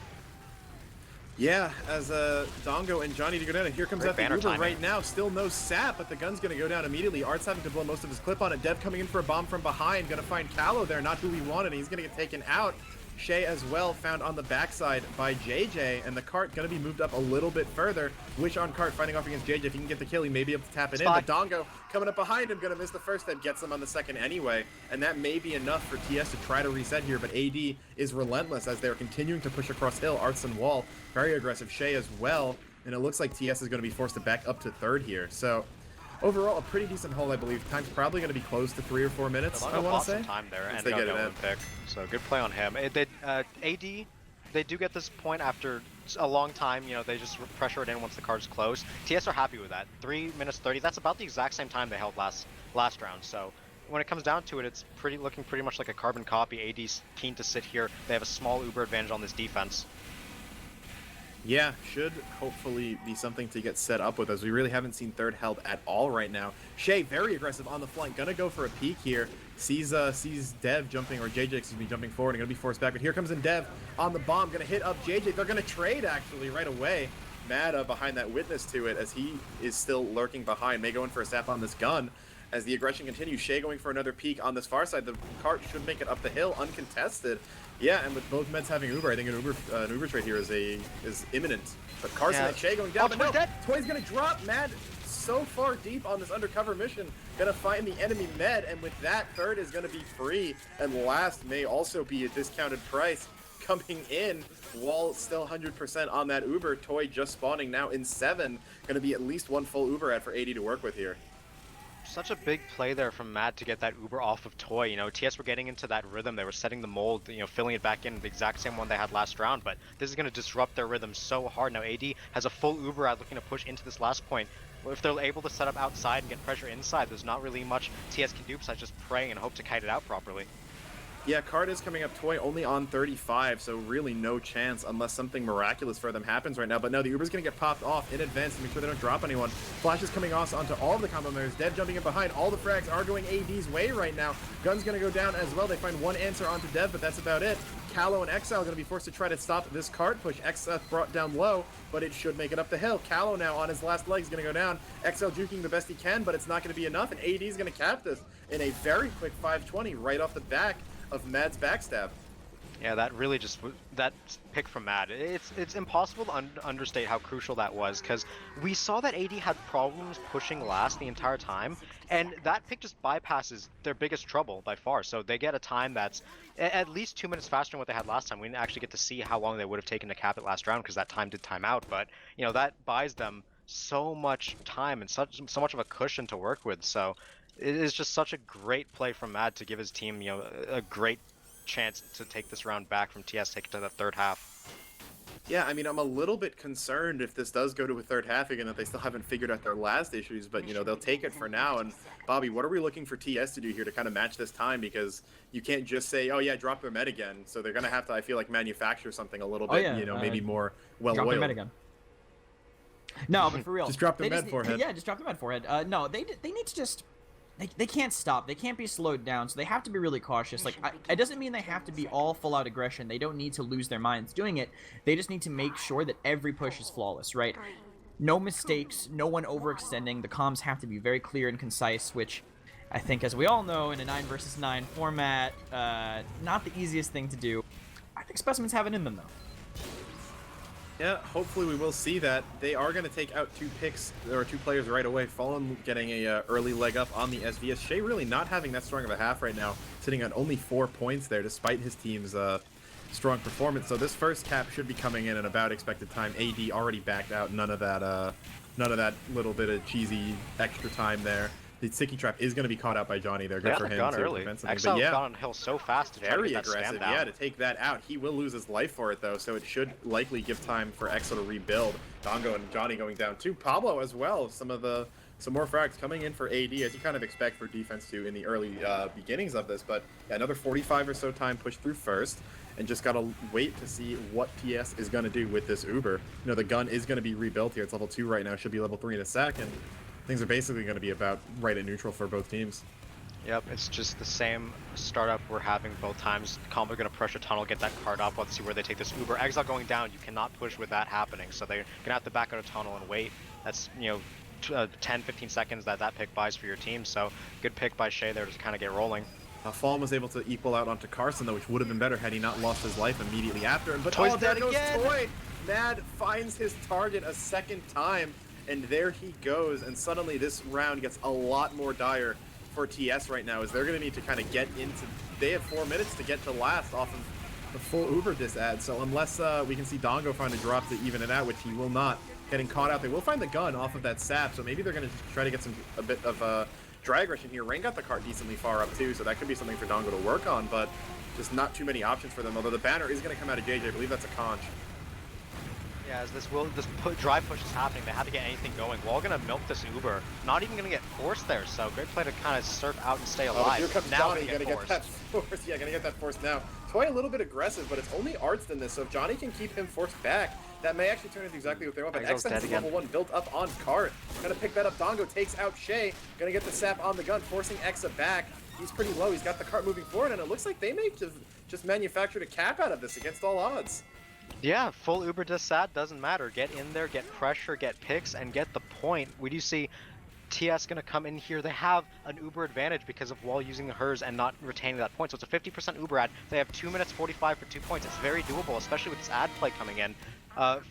Yeah, as Dongo and Johnny to go down, and here comes out the Uber right now. Still no sap, but the gun's going to go down immediately. Art's having to blow most of his clip on it. Dev coming in for a bomb from behind, going to find Callow there, not who we wanted. He's going to get taken out. Shay as well, found on the backside by JJ, and the cart going to be moved up a little bit further. Wish on cart fighting off against JJ. If he can get the kill, he may be able to tap it in, but Dongo coming up behind him, going to miss the first step, gets him on the second anyway, and that may be enough for TS to try to reset here, but AD is relentless as they're continuing to push across hill. Arts and Wall, very aggressive. Shay as well, and it looks like TS is going to be forced to back up to third here. So overall, a pretty decent hold, I believe. Time's probably going to be close to 3 or 4 minutes, I want to say. Time there, and they get it in. Pick. So good play on him. AD, they do get this point after a long time. They just pressure it in once the card's closed. TS are happy with that. 3 minutes 30. That's about the exact same time they held last round. So when it comes down to it, it's looking pretty much like a carbon copy. AD's keen to sit here. They have a small Uber advantage on this defense. Yeah, should hopefully be something to get set up with, as we really haven't seen third held at all right now. Shay, very aggressive on the flank, gonna go for a peek here. Sees Dev jumping, or JJ, excuse me, jumping forward and gonna be forced back. But here comes in Dev on the bomb, gonna hit up JJ. They're gonna trade actually right away. Mad behind that witness to it, as he is still lurking behind. May go in for a sap on this gun. As the aggression continues, Shay going for another peek on this far side. The cart should make it up the hill uncontested. Yeah, and with both meds having Uber, I think an Uber trade here is imminent. But Carson and Shay going down, but no, Toy's gonna drop. Mad so far deep on this undercover mission, gonna find the enemy med, and with that, third is gonna be free, and last may also be a discounted price coming in, while still 100% on that Uber. Toy just spawning now in 7, gonna be at least one full Uber ad for 80 to work with here. Such a big play there from Matt to get that Uber off of Toy. You know, TS were getting into that rhythm. They were setting the mold, you know, filling it back in, the exact same one they had last round. But this is going to disrupt their rhythm so hard. Now AD has a full Uber ad looking to push into this last point. If they're able to set up outside and get pressure inside, there's not really much TS can do besides just pray and hope to kite it out properly. Yeah, card is coming up. Toy only on 35, so really no chance unless something miraculous for them happens right now. But no, the Uber's going to get popped off in advance to make sure they don't drop anyone. Flash is coming off onto all of the combo members. Dev jumping in behind. All the frags are going AD's way right now. Gun's going to go down as well. They find one answer onto Dev, but that's about it. Callow and Exile are going to be forced to try to stop this cart push. Exile brought down low, but it should make it up the hill. Callow now on his last leg is going to go down. Exile juking the best he can, but it's not going to be enough, and AD is going to cap this in a very quick 520 right off the back of Mad's backstab. Yeah, that really just, that pick from Mad, it's impossible to understate how crucial that was, because we saw that AD had problems pushing last the entire time, and that pick just bypasses their biggest trouble by far. So they get a time that's at least 2 minutes faster than what they had last time. We didn't actually get to see how long they would have taken to cap it last round, because that time did time out, but you know, that buys them so much time and so much of a cushion to work with. So it is just such a great play from Mad to give his team, you know, a great chance to take this round back from TS, take it to the third half. Yeah, I mean, I'm a little bit concerned if this does go to a third half again, that they still haven't figured out their last issues, but, you know, they'll take it for now. And, Bobby, what are we looking for TS to do here to kind of match this time? Because you can't just say, oh, yeah, drop their med again. So they're going to have to, I feel like, manufacture something a little bit, you know, maybe more well-oiled. Drop their med again. No, but for real. Just drop the med forehead. Yeah, just drop the med forehead. No, they need to just... They can't stop. They can't be slowed down, so they have to be really cautious. Like, it doesn't mean they have to be all full-out aggression. They don't need to lose their minds doing it. They just need to make sure that every push is flawless, right? No mistakes, no one overextending. The comms have to be very clear and concise, which I think, as we all know, in a 9 versus 9 format, not the easiest thing to do. I think Specimens have it in them, though. Yeah, hopefully we will see that. They are going to take out 2 picks, or 2 players right away. Fallen getting a early leg up on the SVS. Shay really not having that strong of a half right now, sitting at only 4 points there, despite his team's strong performance. So this first cap should be coming in at about expected time. AD already backed out. None of that little bit of cheesy extra time there. The sticky trap is going to be caught out by Johnny there. Good for him to prevent something. Exile got on hill so fast to very aggressive. Yeah, to take that out. He will lose his life for it though, so it should likely give time for Exile to rebuild. Dongo and Johnny going down too. Pablo as well. Some more frags coming in for AD, as you kind of expect for defense too in the early beginnings of this. But yeah, another 45 or so time push through first, and just gotta wait to see what TS is gonna do with this Uber. You know, the gun is gonna be rebuilt here. It's level 2 right now. Should be level 3 in a second. Things are basically going to be about right at neutral for both teams. Yep, it's just the same startup we're having both times. Combo going to pressure tunnel, get that card up. Let's see where they take this Uber. Exile going down, you cannot push with that happening. So they're going to have to back out a tunnel and wait. That's, you know, 10-15 seconds that pick buys for your team. So good pick by Shay there to kind of get rolling. Fallen was able to equal out onto Carson, though, which would have been better had he not lost his life immediately after. But Toy's there dead goes again. Toy. Mad finds his target a second time. And there he goes, and suddenly this round gets a lot more dire for TS right now, as they're going to need to kind of get into... They have 4 minutes to get to last off of the full Uber dis ad, so unless we can see Dongo find a drop to even it out, which he will not, getting caught out, they will find the gun off of that sap, so maybe they're going to try to get a bit of drag rush in here. Rain got the cart decently far up too, so that could be something for Dongo to work on, but just not too many options for them, although the banner is going to come out of JJ. I believe that's a conch. Yeah, as this dry push is happening, they have to get anything going. We're all going to milk this Uber. Not even going to get forced there, so great play to kind of surf out and stay alive. Here comes now Johnny, gonna get that force. Yeah, gonna get that force now. Toy a little bit aggressive, but it's only Arts in this, so if Johnny can keep him forced back, that may actually turn into exactly what they want. But Exa has level 1 built up on Cart. Gonna pick that up. Dongo takes out Shay. Gonna get the sap on the gun, forcing Exa back. He's pretty low. He's got the Cart moving forward, and it looks like they may just manufactured a cap out of this against all odds. Yeah, full Uber to Sat doesn't matter. Get in there, get pressure, get picks, and get the point. We do see TS gonna come in here. They have an Uber advantage because of Wall using hers and not retaining that point. So it's a 50% Uber ad. They have 2 minutes 45 for 2 points. It's very doable, especially with this ad play coming in.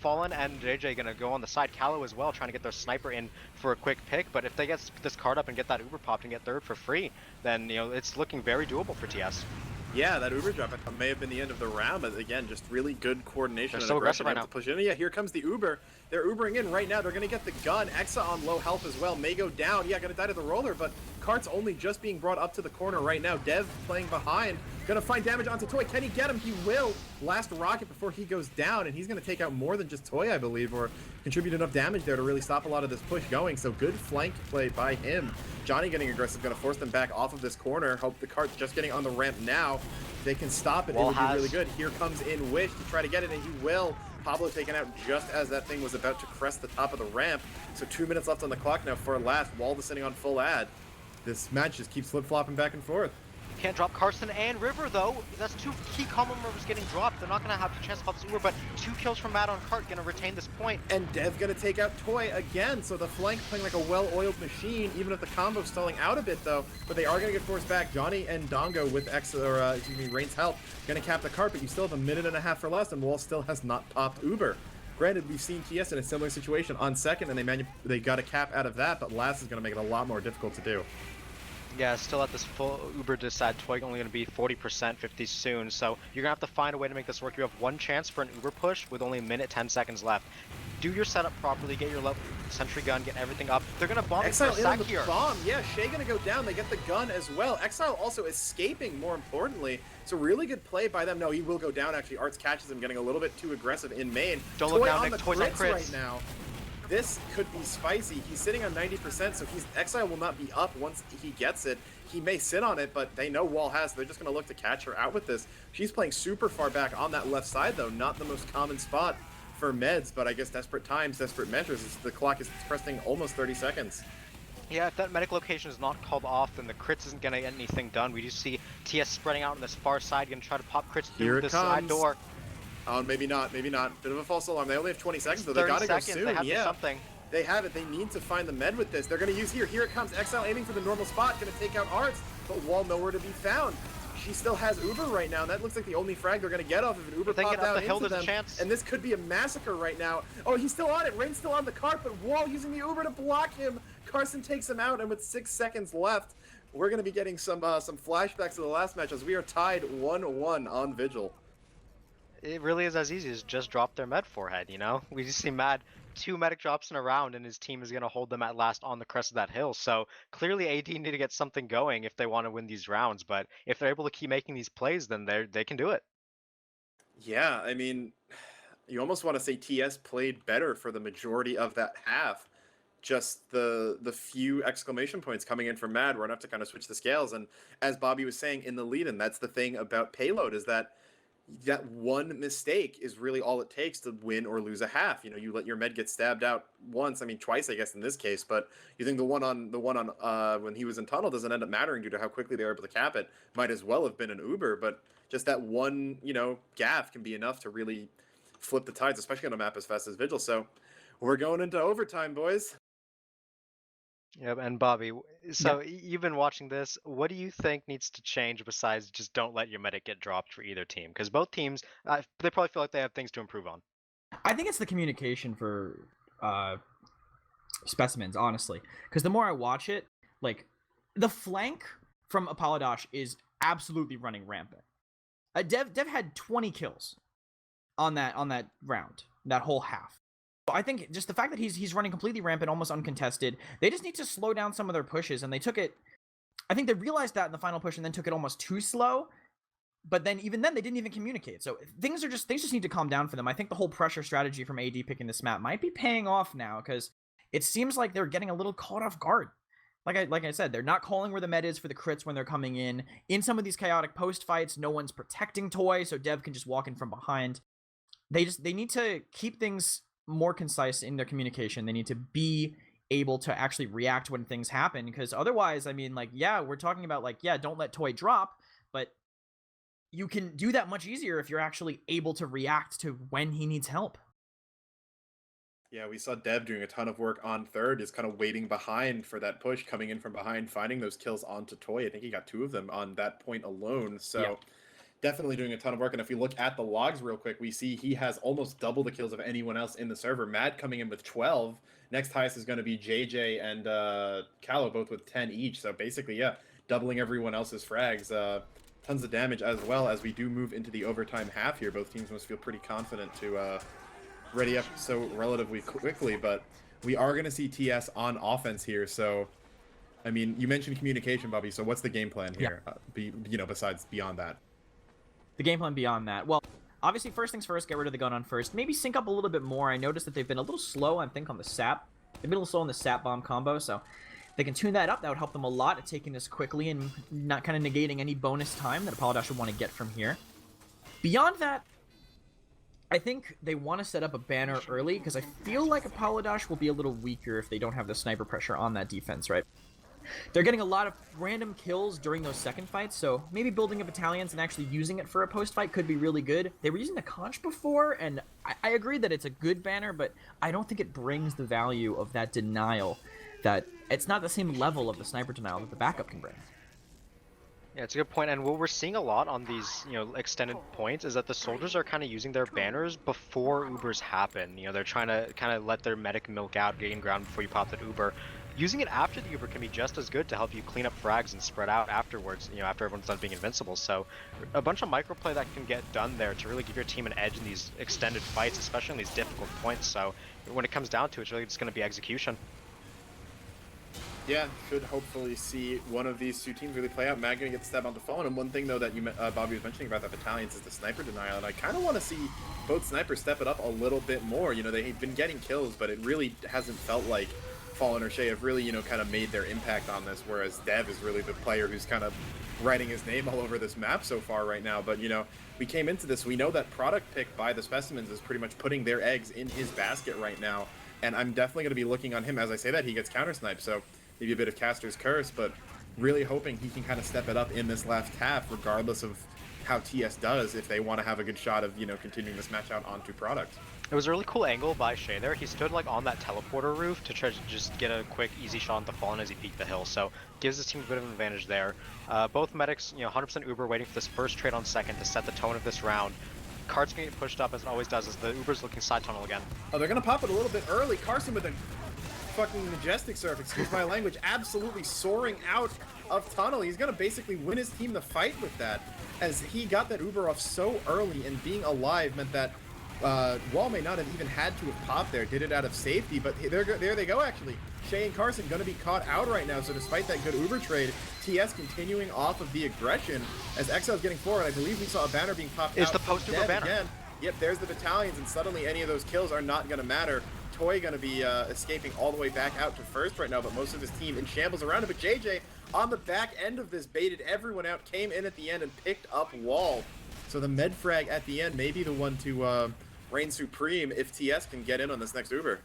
Fallen and JJ gonna go on the side. Callow as well, trying to get their sniper in for a quick pick. But if they get this card up and get that Uber popped and get third for free, then it's looking very doable for TS. Yeah, that Uber drop may have been the end of the round, but again, just really good coordination and so aggression right now. To push in. Yeah, here comes the Uber. They're Ubering in right now. They're going to get the gun. Exa on low health as well. May go down. Yeah, going to die to the roller, but Cart's only just being brought up to the corner right now. Dev playing behind. Going to find damage onto Toy. Can he get him? He will. Last rocket before he goes down, and he's going to take out more than just Toy, I believe, or contribute enough damage there to really stop a lot of this push going. So good flank play by him. Johnny getting aggressive, going to force them back off of this corner. Hope the Cart's just getting on the ramp now. They can stop it. It would be really good. Here comes in Wish to try to get it, and he will. Pablo taken out just as that thing was about to crest the top of the ramp. So 2 minutes left on the clock now for last. Wall descending on full ad. This match just keeps flip-flopping back and forth. Can't drop Carson and River, though. That's 2 key combo members getting dropped. They're not going to have the chance to pop this Uber, but 2 kills from Matt on Cart going to retain this point. And Dev going to take out Toy again, so the flank playing like a well-oiled machine, even if the combo's stalling out a bit, though. But they are going to get forced back. Johnny and Dongo with Rain's help going to cap the Cart, but you still have 1.5 minutes for less, and Wall still has not popped Uber. Granted, we've seen TS in a similar situation on second, and they got a cap out of that, but last is going to make it a lot more difficult to do. Yeah, still at this full Uber to Sad. Toy only going to be 40%, 50 soon. So you're going to have to find a way to make this work. You have 1 chance for an Uber push with only 1 minute, 10 seconds left. Do your setup properly, get your level sentry gun, get everything up. They're going to bomb it for a sec here. Bomb. Yeah, Shay going to go down. They get the gun as well. Exile also escaping, more importantly. So really good play by them. No, he will go down, actually. Arts catches him getting a little bit too aggressive in main. Don't look down, Nick. Toy's on crits right now. This could be spicy. He's sitting on 90%, so Exile will not be up once he gets it. He may sit on it, but they know Wall has, so they're just going to look to catch her out with this. She's playing super far back on that left side, though. Not the most common spot for meds, but I guess desperate times, desperate measures. The clock is cresting almost 30 seconds. Yeah, if that medic location is not called off, then the crits isn't going to get anything done. We do see TS spreading out on this far side, going to try to pop crits through this side door. Oh, maybe not, maybe not. Bit of a false alarm. They only have 20 seconds, though. They gotta go soon. They have to do something. They have it. They need to find the med with this. They're gonna use here. Here it comes. Exile aiming for the normal spot. Gonna take out Arts, but Wall nowhere to be found. She still has Uber right now, and that looks like the only frag they're gonna get off of an Uber pop down into them. And this could be a massacre right now. Oh, he's still on it. Rain's still on the cart, but Wall using the Uber to block him. Carson takes him out, and with 6 seconds left, we're gonna be getting some flashbacks to the last match as we are tied 1-1 on Vigil. It really is as easy as just drop their med forehead, you know? We just see Mad 2 medic drops in a round, and his team is going to hold them at last on the crest of that hill. So clearly AD need to get something going if they want to win these rounds. But if they're able to keep making these plays, then they can do it. Yeah, I mean, you almost want to say TS played better for the majority of that half. Just the few exclamation points coming in from Mad were enough to kind of switch the scales. And as Bobby was saying in the lead-in, that's the thing about Payload, is that one mistake is really all it takes to win or lose a half. You know, you let your med get stabbed out once, I mean twice, I guess in this case, but you think the one on when he was in tunnel doesn't end up mattering due to how quickly they were able to cap it. Might as well have been an Uber, but just that one, gaff can be enough to really flip the tides, especially on a map as fast as Vigil. So we're going into overtime, boys. Yep, and Bobby, so you've been watching this. What do you think needs to change besides just don't let your medic get dropped for either team? Because both teams, they probably feel like they have things to improve on. I think it's the communication for specimens, honestly. Because the more I watch it, like, the flank from Apollodosh is absolutely running rampant. Dev had 20 kills on that round, that whole half. I think just the fact that he's running completely rampant, almost uncontested, they just need to slow down some of their pushes, and they took it. I think they realized that in the final push, and then took it almost too slow. But then even then, they didn't even communicate. So things just need to calm down for them. I think the whole pressure strategy from AD picking this map might be paying off now, because it seems like they're getting a little caught off guard. like I said, they're not calling where the med is for the crits when they're coming in. In some of these chaotic post fights, no one's protecting Toy, so Dev can just walk in from behind. They need to keep things more concise in their communication. They need to be able to actually react when things happen, because otherwise, I mean, like, yeah, we're talking about, like, yeah, don't let Toy drop, but you can do that much easier if you're actually able to react to when he needs help. Yeah, we saw Dev doing a ton of work on third, just kind of waiting behind for that push, coming in from behind, finding those kills onto Toy. I think he got 2 of them on that point alone. So Yeah. definitely doing a ton of work. And if we look at the logs real quick, we see he has almost double the kills of anyone else in the server. Mad coming in with 12. Next highest is going to be JJ and Callow, both with 10 each. So basically, yeah, doubling everyone else's frags. Tons of damage as well. As we do move into the overtime half here, both teams must feel pretty confident to ready up so relatively quickly, but we are going to see TS on offense here. So, I mean, you mentioned communication, Bobby. So what's the game plan here? Yeah. Besides beyond that? The game plan beyond that. Well, obviously, first things first, get rid of the gun on first. Maybe sync up a little bit more. I noticed that they've been a little slow, I think, on the sap. They've been a little slow on the sap bomb combo, so if they can tune that up, that would help them a lot at taking this quickly and not kind of negating any bonus time that Apollo Dash would want to get from here. Beyond that, I think they want to set up a banner early, because I feel like Apollo Dash will be a little weaker if they don't have the sniper pressure on that defense, right? They're getting a lot of random kills during those second fights, so maybe building a battalions and actually using it for a post fight could be really good. They were using the conch before, and I agree that it's a good banner, but I don't think it brings the value of that denial. That it's not the same level of the sniper denial that the backup can bring. Yeah, it's a good point, and what we're seeing a lot on these, extended points is that the soldiers are kind of using their banners before Ubers happen. They're trying to kind of let their medic milk out, gain ground before you pop that Uber. Using it after the Uber can be just as good to help you clean up frags and spread out afterwards, after everyone's done being invincible. So a bunch of microplay that can get done there to really give your team an edge in these extended fights, especially in these difficult points. So when it comes down to it, it's really just going to be execution. Yeah, should hopefully see one of these two teams really play out. Mad going to get the stab onto Fallen, and one thing, though, that Bobby was mentioning about the battalions is the sniper denial, and I kind of want to see both snipers step it up a little bit more. They've been getting kills, but it really hasn't felt like Fallen or Shay have really, kind of made their impact on this, whereas Dev is really the player who's kind of writing his name all over this map so far right now. But, we came into this, we know that product pick by the Specimens is pretty much putting their eggs in his basket right now, and I'm definitely going to be looking on him. As I say that, he gets counter-sniped, so maybe a bit of Caster's curse, but really hoping he can kind of step it up in this last half, regardless of how TS does, if they want to have a good shot of, continuing this match out onto product. It was a really cool angle by Shay there. He stood on that teleporter roof to try to just get a quick, easy shot on the Fallen as he peeked the hill. So gives his team a bit of an advantage there. Both medics, 100% Uber waiting for this first trade on second to set the tone of this round. Cart's gonna get pushed up as it always does as the Uber's looking side tunnel again. Oh, they're gonna pop it a little bit early. Carson with a fucking majestic surf, excuse my language, absolutely soaring out of tunnel. He's gonna basically win his team the fight with that, as he got that Uber off so early, and being alive meant that Wall may not have even had to have popped there, did it out of safety, but there they go actually. Shay and Carson gonna be caught out right now, so despite that good Uber trade, TS continuing off of the aggression as Exile's getting forward. I believe we saw a banner being popped out. It's the post-Uber banner. Again. Yep, there's the battalions, and suddenly any of those kills are not gonna matter. Toy gonna be escaping all the way back out to first right now, but most of his team in shambles around him. But JJ on the back end of this baited everyone out, came in at the end and picked up Wall. So the med frag at the end may be the one to reign supreme if TS can get in on this next Uber.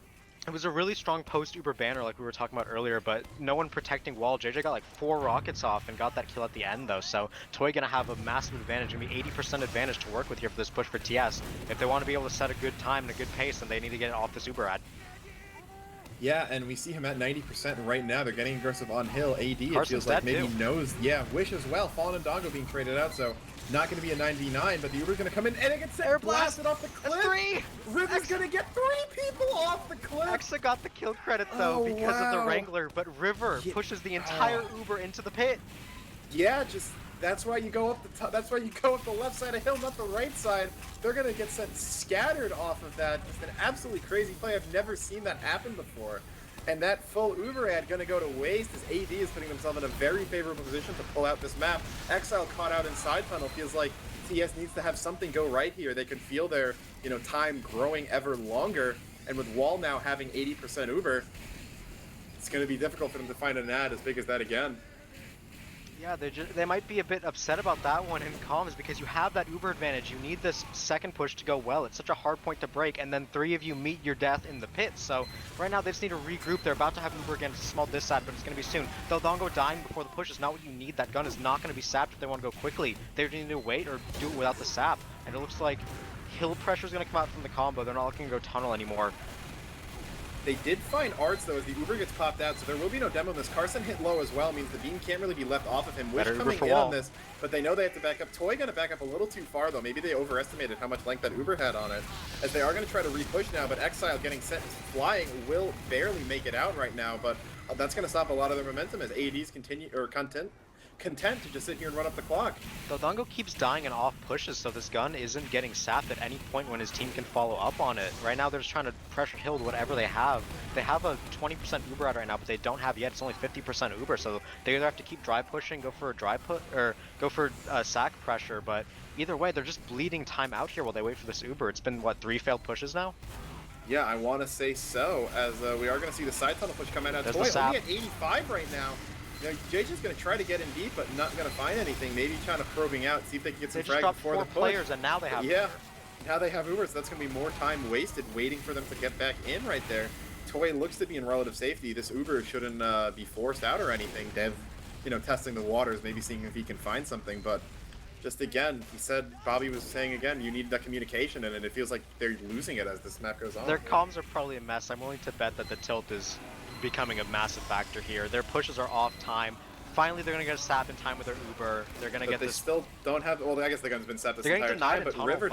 It was a really strong post-Uber banner like we were talking about earlier, but no one protecting Wall. JJ got 4 rockets off and got that kill at the end though, so Toy gonna have a massive advantage, gonna be 80% advantage to work with here for this push for TS. If they want to be able to set a good time and a good pace, then they need to get it off this Uber ad. Yeah, and we see him at 90% right now. They're getting aggressive on hill. AD, Carson's it feels like maybe too. knows. Yeah, Wish as well. Fallen and Dongo being traded out, so not going to be a 9v9, but the Uber's going to come in, and it gets Air blasted off the cliff. 3! Riven's going to get 3 people off the cliff. Exa got the kill credit though because of the Wrangler, but River pushes the entire Uber into the pit. Yeah, just that's why you go up the top. That's why you go up the left side of hill, not the right side. They're going to get sent scattered off of that. Just an absolutely crazy play. I've never seen that happen before. And that full Uber ad going to go to waste as AD is putting themselves in a very favorable position to pull out this map. Exile caught out inside tunnel. Feels like TS needs to have something go right here. They can feel their, time growing ever longer. And with Wall now having 80% Uber, it's going to be difficult for them to find an ad as big as that again. Yeah, they might be a bit upset about that one in comms because you have that Uber advantage. You need this second push to go well. It's such a hard point to break, and then 3 of you meet your death in the pit. So right now they just need to regroup. They're about to have Uber against a small dissat, but it's going to be soon. Dodongo dying before the push is not what you need. That gun is not going to be sapped if they want to go quickly. They need to wait or do it without the sap. And it looks like hill pressure is going to come out from the combo. They're not looking to go tunnel anymore. They did find Arts, though, as the Uber gets popped out, so there will be no demo on this. Carson hit low as well, means the beam can't really be left off of him. Wish coming in on this, but they know they have to back up. Toy going to back up a little too far, though. Maybe they overestimated how much length that Uber had on it, as they are going to try to re-push now, but Exile getting sent flying will barely make it out right now, but that's going to stop a lot of their momentum as ADs continue, or content to just sit here and run up the clock. Dodongo keeps dying in off pushes, so this gun isn't getting sapped at any point when his team can follow up on it. Right now they're just trying to pressure hill with whatever they have. They have a 20% Uber out right now, but they don't have yet. It's only 50% Uber, so they either have to keep dry pushing, go for a dry put, or go for sack pressure, but either way, they're just bleeding time out here while they wait for this Uber. It's been, what, 3 failed pushes now? Yeah, I want to say so, as we are going to see the side tunnel push come out. There's Toy the sap. only at 85 right now. You know, JJ's going to try to get in deep, but not going to find anything. Maybe trying to probing out, see if they can get some frags before the push. 4 players, and now they have Yeah, now they have Ubers. So that's going to be more time wasted waiting for them to get back in right there. Toy looks to be in relative safety. This Uber shouldn't be forced out or anything. Dev, you know, testing the waters, maybe seeing if he can find something. But just again, he said, Bobby was saying again, you need that communication, and it feels like they're losing it as this map goes on. Their comms are probably a mess. I'm willing to bet that the tilt is becoming a massive factor here. Their pushes are off time. Finally, they're going to get a sap in time with their Uber. They're going to get this. They still don't have. Well, I guess the gun's been sapped this entire time. But River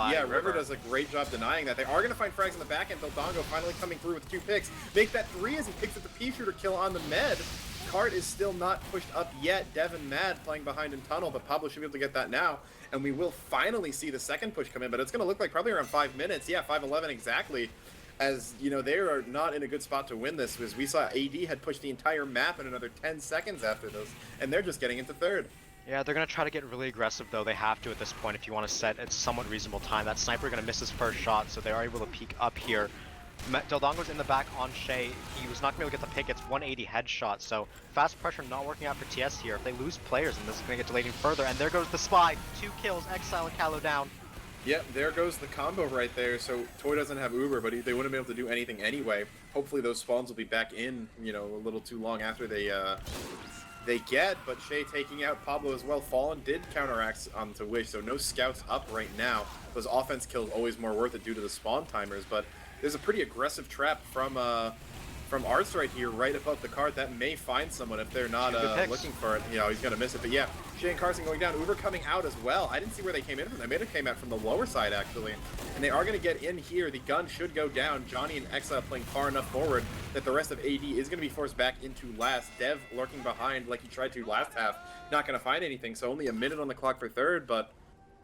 does a great job denying that. They are going to find frags in the back end. Dodongo finally coming through with 2 picks. Make that 3 as he picks up the P shooter kill on the med. Cart is still not pushed up yet. Devin Mad playing behind in tunnel, but Pablo should be able to get that now. And we will finally see the second push come in, but it's going to look like probably around 5 minutes. Yeah, 5:11 exactly. As, you know, they are not in a good spot to win this, because we saw AD had pushed the entire map in another 10 seconds after this, and they're just getting into third. Yeah, they're going to try to get really aggressive, though. They have to at this point if you want to set a somewhat reasonable time. That sniper going to miss his first shot, so they are able to peek up here. Dodongo's in the back on Shay. He was not going to be able to get the pick. It's 180 headshot, so fast pressure not working out for TS here. If they lose players, and this is going to get delayed even further. And there goes the spy. 2 kills, Exile and Callow down. Yeah, there goes the combo right there. So Toy doesn't have Uber, but they wouldn't be able to do anything anyway. Hopefully those spawns will be back in, you know, a little too long after they get. But Shay taking out Pablo as well. Fallen did counteract onto Wish, so no scouts up right now. Those offense kills always more worth it due to the spawn timers, but there's a pretty aggressive trap from Arts right here, right above the cart. That may find someone if they're not looking for it. You know, he's going to miss it. But yeah, Shay and Carson going down. Uber coming out as well. I didn't see where they came in from. They may have came out from the lower side, actually. And they are going to get in here. The gun should go down. Johnny and Exile playing far enough forward that the rest of AD is going to be forced back into last. Dev lurking behind like he tried to last half. Not going to find anything. So only a minute on the clock for third, but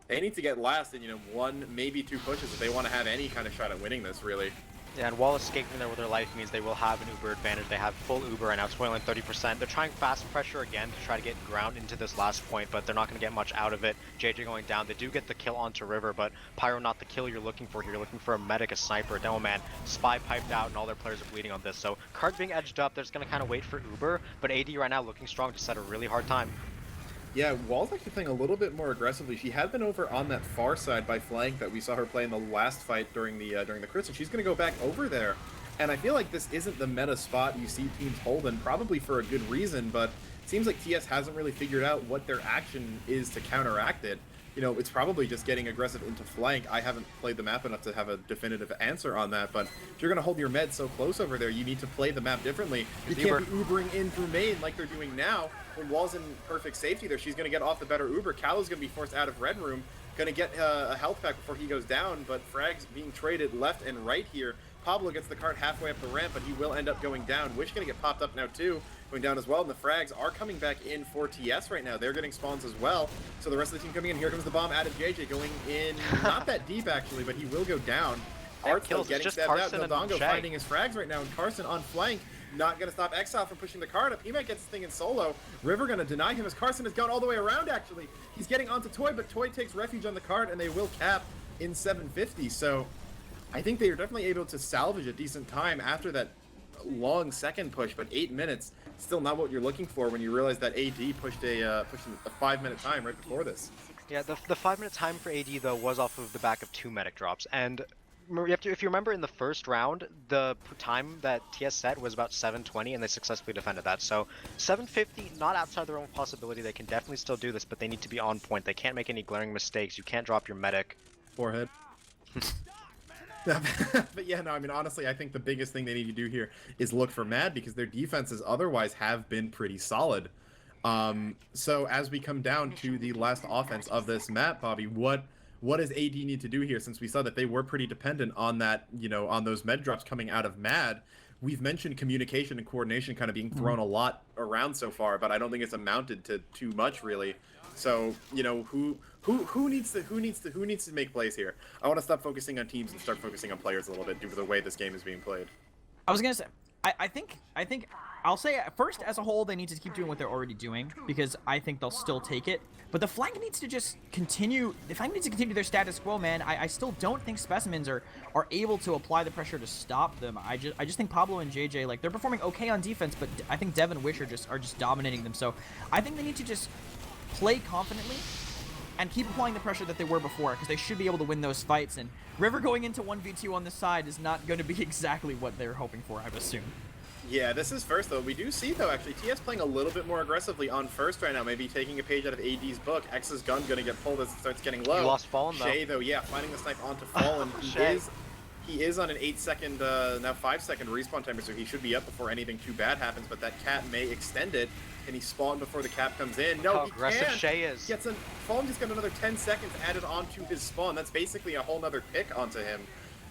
they need to get last in, you know, 1, maybe 2 pushes if they want to have any kind of shot at winning this, really. Yeah, and while escaping there with their life means they will have an Uber advantage. They have full Uber right now, spoiling 30%. They're trying fast pressure again to try to get ground into this last point, but they're not going to get much out of it. JJ going down. They do get the kill onto River, but Pyro not the kill you're looking for here. You're looking for a medic, a sniper, a demo man. Spy piped out, and all their players are bleeding on this. So Cart being edged up, they're just going to kind of wait for Uber, but AD right now looking strong to set a really hard time. Yeah, Wall's actually playing a little bit more aggressively. She had been over on that far side by flank that we saw her play in the last fight during the crit, so she's going to go back over there. And I feel like this isn't the meta spot you see teams holding, probably for a good reason, but it seems like TS hasn't really figured out what their action is to counteract it. You know, it's probably just getting aggressive into flank. I haven't played the map enough to have a definitive answer on that, but if you're going to hold your med so close over there, you need to play the map differently. You can't be Ubering in through main like they're doing now. When Wall's in perfect safety there, she's going to get off the better Uber. Callow's going to be forced out of red room, going to get a health pack before he goes down, but frags being traded left and right here. Pablo gets the cart halfway up the ramp, but he will end up going down. Wish going to get popped up now too, going down as well, and the frags are coming back in for TS right now. They're getting spawns as well, so the rest of the team coming in. Here comes the bomb out of JJ, going in, not that deep actually, but he will go down. Art's still getting stabbed out. Dodongo finding his frags right now, and Carson on flank, not going to stop Exile from pushing the cart up. He might get this thing in solo. River going to deny him as Carson has gone all the way around actually. He's getting onto Toy, but Toy takes refuge on the cart, and they will cap in 750, so I think they are definitely able to salvage a decent time after that long second push, but 8 minutes, still not what you're looking for when you realize that AD pushed a 5-minute time right before this. Yeah, the 5-minute time for AD, though, was off of the back of 2 medic drops, and if you remember in the first round, the time that TS set was about 7:20, and they successfully defended that. So 7:50, not outside their own possibility. They can definitely still do this, but they need to be on point. They can't make any glaring mistakes. You can't drop your medic. Forehead. But yeah, no, I mean, honestly, I think the biggest thing they need to do here is look for Mad, because their defenses otherwise have been pretty solid. So as we come down to the last offense of this map, Bobby, what does AD need to do here, since we saw that they were pretty dependent on that, on those med drops coming out of Mad? We've mentioned communication and coordination kind of being thrown a lot around so far, but I don't think it's amounted to too much really. So, who needs to make plays here? I want to stop focusing on teams and start focusing on players a little bit due to the way this game is being played. I was gonna say, I think I'll say first, as a whole, they need to keep doing what they're already doing, because I think they'll still take it. But the flank needs to just continue. The flank needs to continue their status quo, man. I still don't think Specimens are able to apply the pressure to stop them. I just think Pablo and JJ, like, they're performing okay on defense, but I think Dev and Wish are just dominating them. So I think they need to just play confidently and keep applying the pressure that they were before, because they should be able to win those fights. And River going into 1v2 on this side is not going to be exactly what they're hoping for, I would assume. Yeah, this is first, though. We do see, though, actually, TS playing a little bit more aggressively on first right now, maybe taking a page out of AD's book. X's gun going to get pulled as it starts getting low. He lost Fallen, though. Shay, though, yeah, finding the snipe onto Fallen. He is on an 8-second, now 5-second respawn timer, so he should be up before anything too bad happens, but that cap may extend it. Can he spawn before the cap comes in? No, he aggressive can't. Shay is. Fallen just got another 10 seconds added onto his spawn. That's basically a whole nother pick onto him.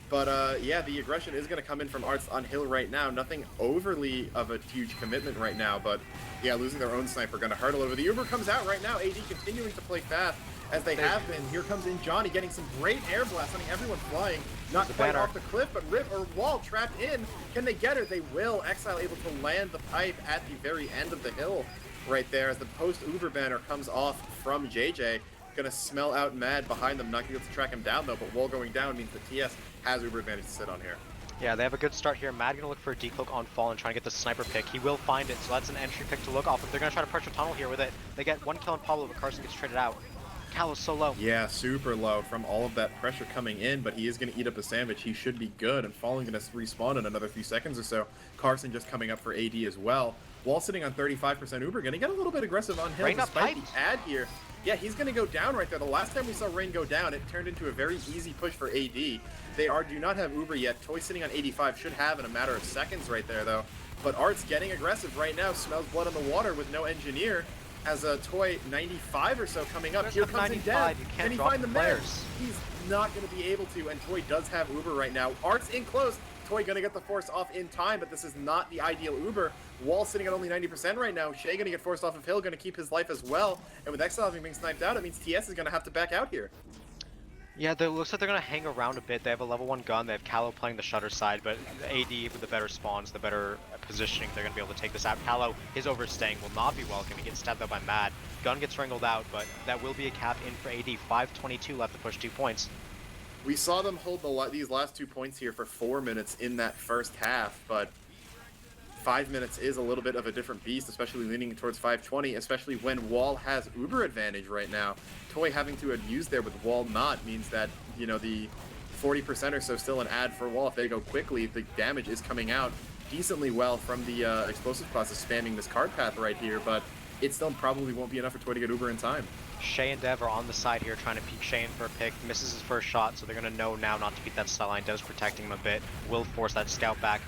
But yeah, the aggression is going to come in from Arts on Hill right now. Nothing overly of a huge commitment right now, but yeah, losing their own sniper going to hurt a little bit. The Uber comes out right now. AD continuing to play fast as they have been. Here comes in Johnny getting some great air blast, sending everyone flying. Not quite off the cliff, but Wall trapped in. Can they get her? They will. Exile able to land the pipe at the very end of the hill right there as the post-Uber banner comes off from JJ. Gonna smell out Mad behind them, not gonna be able to track him down though, but Wall going down means the TS has Uber advantage to sit on here. Yeah, they have a good start here. Mad gonna look for a decloak on Fallen, trying to get the sniper pick. He will find it, so that's an entry pick to look off of. They're gonna try to pressure tunnel here with it. They get one kill on Pablo, but Carson gets traded out. Calo's so low. Yeah, super low from all of that pressure coming in, but he is gonna eat up a sandwich. He should be good, and Fallen gonna respawn in another few seconds or so. Carson just coming up for AD as well. Wall sitting on 35% Uber, gonna get a little bit aggressive on Hill despite the ad here. Yeah, he's going to go down right there. The last time we saw Rain go down, it turned into a very easy push for AD. They do not have Uber yet. Toy sitting on 85 should have in a matter of seconds right there, though. But Art's getting aggressive right now. Smells blood on the water with no engineer. As a Toy 95 or so coming up. Here comes in Dev. Can he find the players? He's not going to be able to, and Toy does have Uber right now. Art's in close. Toy gonna get the force off in time, but this is not the ideal Uber. Wall sitting at only 90% right now. Shay gonna get forced off of Hill, gonna keep his life as well. And with Exile having been sniped out, it means TS is gonna have to back out here. Yeah, it looks like they're gonna hang around a bit. They have a level 1 gun. They have Calo playing the shutter side, but AD with the better spawns, the better positioning, they're gonna be able to take this out. Calo, his overstaying will not be welcome. He gets stabbed out by Mad. Gun gets wrangled out, but that will be a cap in for AD. 5:22 left to push 2 points. We saw them hold these last 2 points here for 4 minutes in that first half, but 5 minutes is a little bit of a different beast, especially leaning towards 5:20, especially when Wall has Uber advantage right now. Toy having to abuse there with Wall not means that, the 40% or so still an ad for Wall. If they go quickly, the damage is coming out decently well from the explosive process spamming this card path right here, but it still probably won't be enough for Toy to get Uber in time. Shay and Dev are on the side here trying to peek Shay in for a pick. Misses his first shot, so they're going to know now not to beat that side line. Dev's protecting him a bit. Will force that scout back.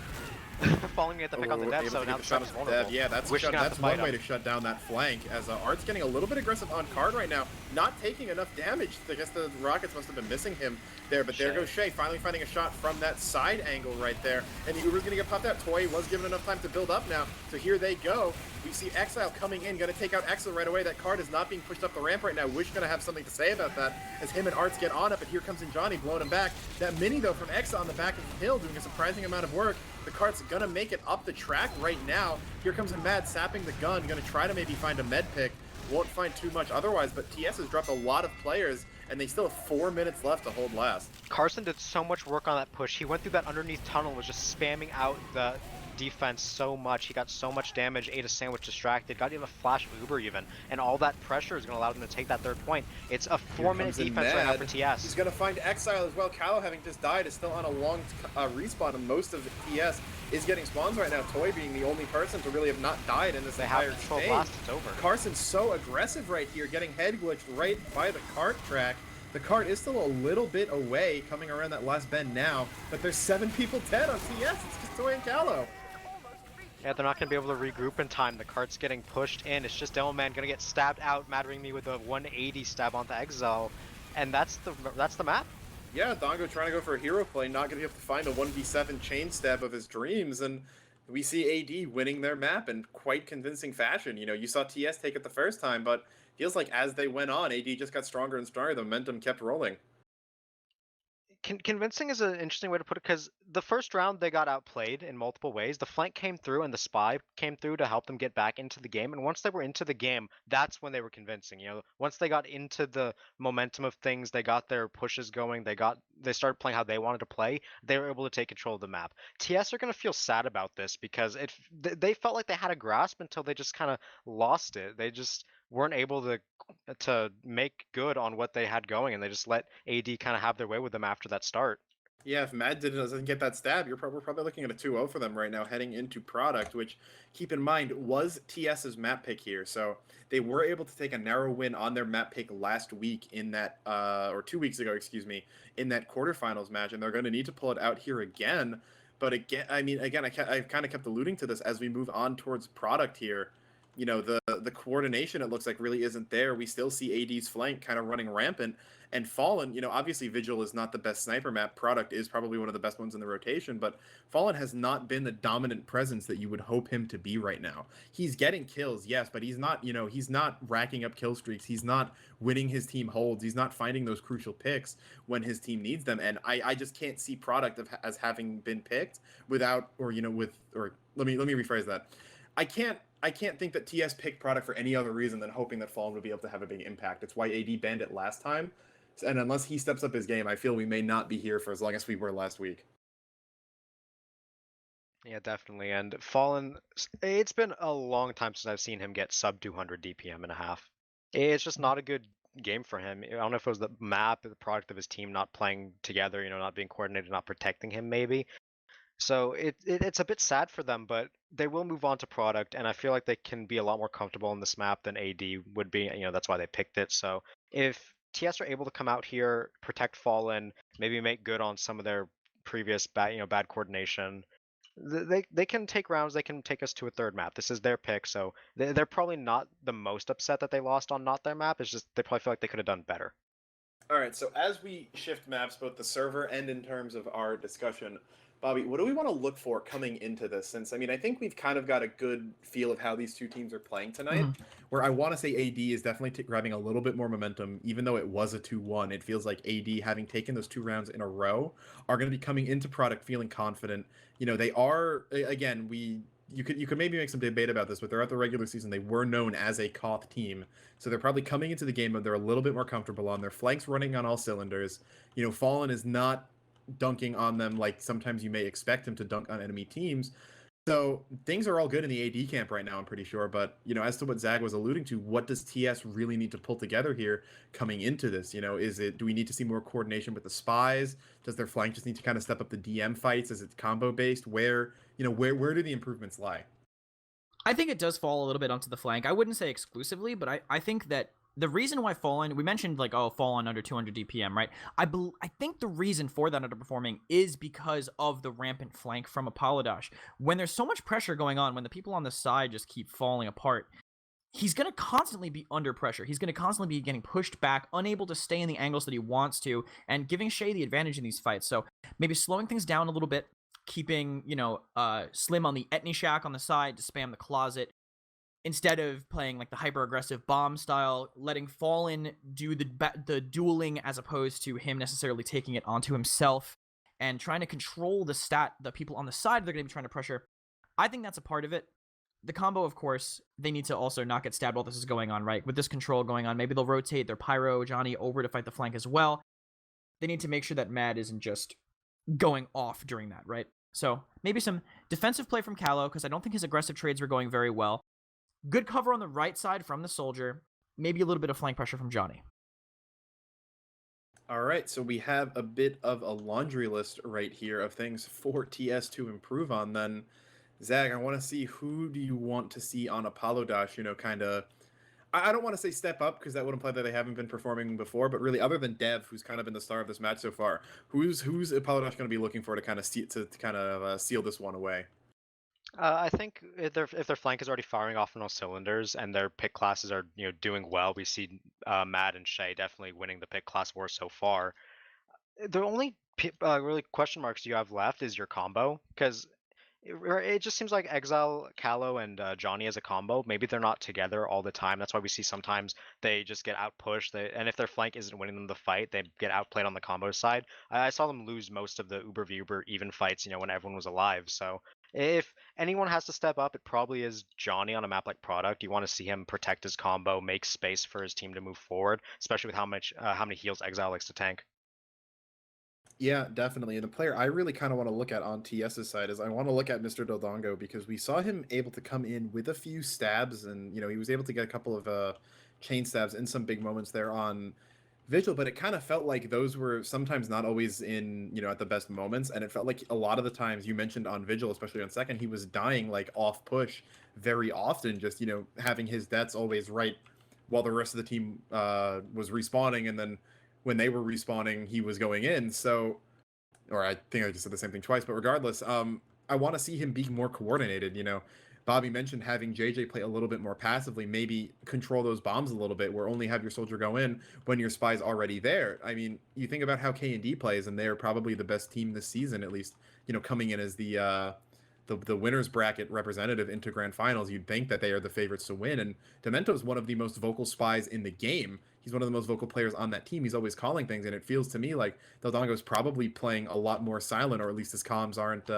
Falling at the pick on the Dev, so now the shot is vulnerable. Yeah, that's one way to shut down that flank, as Art's getting a little bit aggressive on card right now. Not taking enough damage. I guess the rockets must have been missing him there, but there goes Shay, finally finding a shot from that side angle right there. And the Uber's going to get popped out. Toy was given enough time to build up now, so here they go. We see Exile coming in, going to take out Exile right away. That card is not being pushed up the ramp right now. Wish going to have something to say about that as him and Arts get on it, but here comes in Johnny blowing him back. That mini, though, from Exile on the back of the hill doing a surprising amount of work. The cart's going to make it up the track right now. Here comes a Mad sapping the gun, going to try to maybe find a med pick. Won't find too much otherwise, but TS has dropped a lot of players, and they still have 4 minutes left to hold last. Carson did so much work on that push. He went through that underneath tunnel, was just spamming out the defense so much. He got so much damage, ate a sandwich, distracted, got even a flash Uber even, and all that pressure is going to allow them to take that third point. It's a 4-minute defense right now for TS. He's going to find Exile as well. Callow, having just died, is still on a long respawn, and most of TS is getting spawns right now. Toy being the only person to really have not died in this entire stage. Blast, it's over. Carson's so aggressive right here, getting head glitched right by the cart track. The cart is still a little bit away, coming around that last bend now, but there's 7 people dead on TS. It's just Toy and Callow. Yeah, they're not going to be able to regroup in time. The cart's getting pushed in. It's just Demoman going to get stabbed out, mattering me with a 180 stab onto Exile, and that's the map. Yeah, Dongo trying to go for a hero play, not going to be able to find a 1v7 chain stab of his dreams, and we see AD winning their map in quite convincing fashion. You know, you saw TS take it the first time, but feels like as they went on, AD just got stronger and stronger. The momentum kept rolling. Convincing is an interesting way to put it, because the first round they got outplayed in multiple ways. The flank came through and the spy came through to help them get back into the game, and once they were into the game, that's when they were convincing. You know, once they got into the momentum of things, they got their pushes going, they started playing how they wanted to play, they were able to take control of the map. TS are going to feel sad about this because they felt like they had a grasp until they just kind of lost it. They just weren't able to make good on what they had going, and they just let AD kind of have their way with them after that start. Yeah, if Mad doesn't get that stab, we're probably looking at a 2-0 for them right now, heading into Product, which, keep in mind, was TS's map pick here. So they were able to take a narrow win on their map pick last week in that, or 2 weeks ago, excuse me, in that quarterfinals match, and they're going to need to pull it out here again. But again, I've kind of kept alluding to this as we move on towards Product here. You know, the coordination, it looks like, really isn't there. We still see AD's flank kind of running rampant, and Fallen, you know, obviously Vigil is not the best sniper map. Product is probably one of the best ones in the rotation, but Fallen has not been the dominant presence that you would hope him to be right now. He's getting kills, yes, but he's not, you know, he's not racking up kill streaks. He's not winning his team holds. He's not finding those crucial picks when his team needs them, and I just can't see Product as having been picked without, or, you know, let me rephrase that. I can't think that TS picked Product for any other reason than hoping that Fallen would be able to have a big impact. It's why AD banned it last time. And unless he steps up his game, I feel we may not be here for as long as we were last week. Yeah, definitely. And Fallen, it's been a long time since I've seen him get sub 200 DPM and a half. It's just not a good game for him. I don't know if it was the map, the product of his team not playing together, you know, not being coordinated, not protecting him maybe. So it's a bit sad for them, but they will move on to Product, and I feel like they can be a lot more comfortable in this map than AD would be. You know, that's why they picked it. So if TS are able to come out here, protect Fallen, maybe make good on some of their previous bad coordination, they can take rounds. They can take us to a third map. This is their pick, so they're probably not the most upset that they lost on not their map. It's just they probably feel like they could have done better. All right, so as we shift maps, both the server and in terms of our discussion, Bobby, what do we want to look for coming into this? Since, I mean, I think we've kind of got a good feel of how these two teams are playing tonight, where I want to say AD is definitely grabbing a little bit more momentum, even though it was a 2-1. It feels like AD, having taken those 2 rounds in a row, are going to be coming into Product feeling confident. You know, they are, again, you could maybe make some debate about this, but throughout the regular season, they were known as a Koth team. So they're probably coming into the game and they're a little bit more comfortable on their flanks running on all cylinders. You know, Fallen is not dunking on them like sometimes you may expect him to dunk on enemy teams. So things are all good in the AD camp right now, I'm pretty sure. But, you know, as to what Zag was alluding to, what does TS really need to pull together here coming into this? You know, do we need to see more coordination with the spies? Does their flank just need to kind of step up the DM fights? Is it combo based? Where do the improvements lie? I think it does fall a little bit onto the flank. I wouldn't say exclusively, but I think that the reason why Fallen, we mentioned like, Fallen under 200 DPM, right? I think the reason for that underperforming is because of the rampant flank from Apollodash. When there's so much pressure going on, when the people on the side just keep falling apart, he's going to constantly be under pressure. He's going to constantly be getting pushed back, unable to stay in the angles that he wants to, and giving Shay the advantage in these fights. So maybe slowing things down a little bit, keeping, Slim on the Etni Shack on the side to spam the closet, instead of playing like the hyper-aggressive bomb style, letting Fallen do the dueling as opposed to him necessarily taking it onto himself and trying to control the people on the side they're going to be trying to pressure. I think that's a part of it. The combo, of course, they need to also not get stabbed while this is going on, right? With this control going on, maybe they'll rotate their Pyro Johnny over to fight the flank as well. They need to make sure that Mad isn't just going off during that, right? So maybe some defensive play from Callow, because I don't think his aggressive trades were going very well. Good cover on the right side from the Soldier. Maybe a little bit of flank pressure from Johnny. All right, so we have a bit of a laundry list right here of things for TS to improve on. Then, Zach, I want to see, who do you want to see on Apollo Dash, kind of, I don't want to say step up, because that would imply that they haven't been performing before, but really, other than Dev, who's kind of been the star of this match so far, who's Apollo Dash going to be looking for to kind of seal this one away? I think if their flank is already firing off on all cylinders and their pick classes are doing well, we see Mad and Shay definitely winning the pick class war so far. The only really question marks you have left is your combo, because it just seems like Exile, Callow, and Johnny as a combo. Maybe they're not together all the time. That's why we see sometimes they just get outpushed. And if their flank isn't winning them the fight, they get outplayed on the combo side. I saw them lose most of the Uber v Uber even fights, when everyone was alive. So if anyone has to step up, it probably is Johnny on a map like Product. You want to see him protect his combo, make space for his team to move forward, especially with how many heals Exile likes to tank. Yeah, definitely. And the player I really kind of want to look at on TS's side is I want to look at Mr. Dodongo, because we saw him able to come in with a few stabs, and he was able to get a couple of chain stabs in some big moments there on Vigil, but it kind of felt like those were sometimes not always in, at the best moments, and it felt like a lot of the times you mentioned on Vigil, especially on second, he was dying like off push very often, just, having his deaths always right while the rest of the team was respawning, and then when they were respawning, he was going in. So, or I think I just said the same thing twice, but regardless, I want to see him be more coordinated. Bobby mentioned having JJ play a little bit more passively, maybe control those bombs a little bit, where only have your soldier go in when your spy's already there. I mean, you think about how K&D plays, and they're probably the best team this season, at least, coming in as the winners bracket representative into grand finals. You'd think that they are the favorites to win, and Demento is one of the most vocal spies in the game. He's one of the most vocal players on that team. He's always calling things, and it feels to me like Dodongo is probably playing a lot more silent, or at least his comms aren't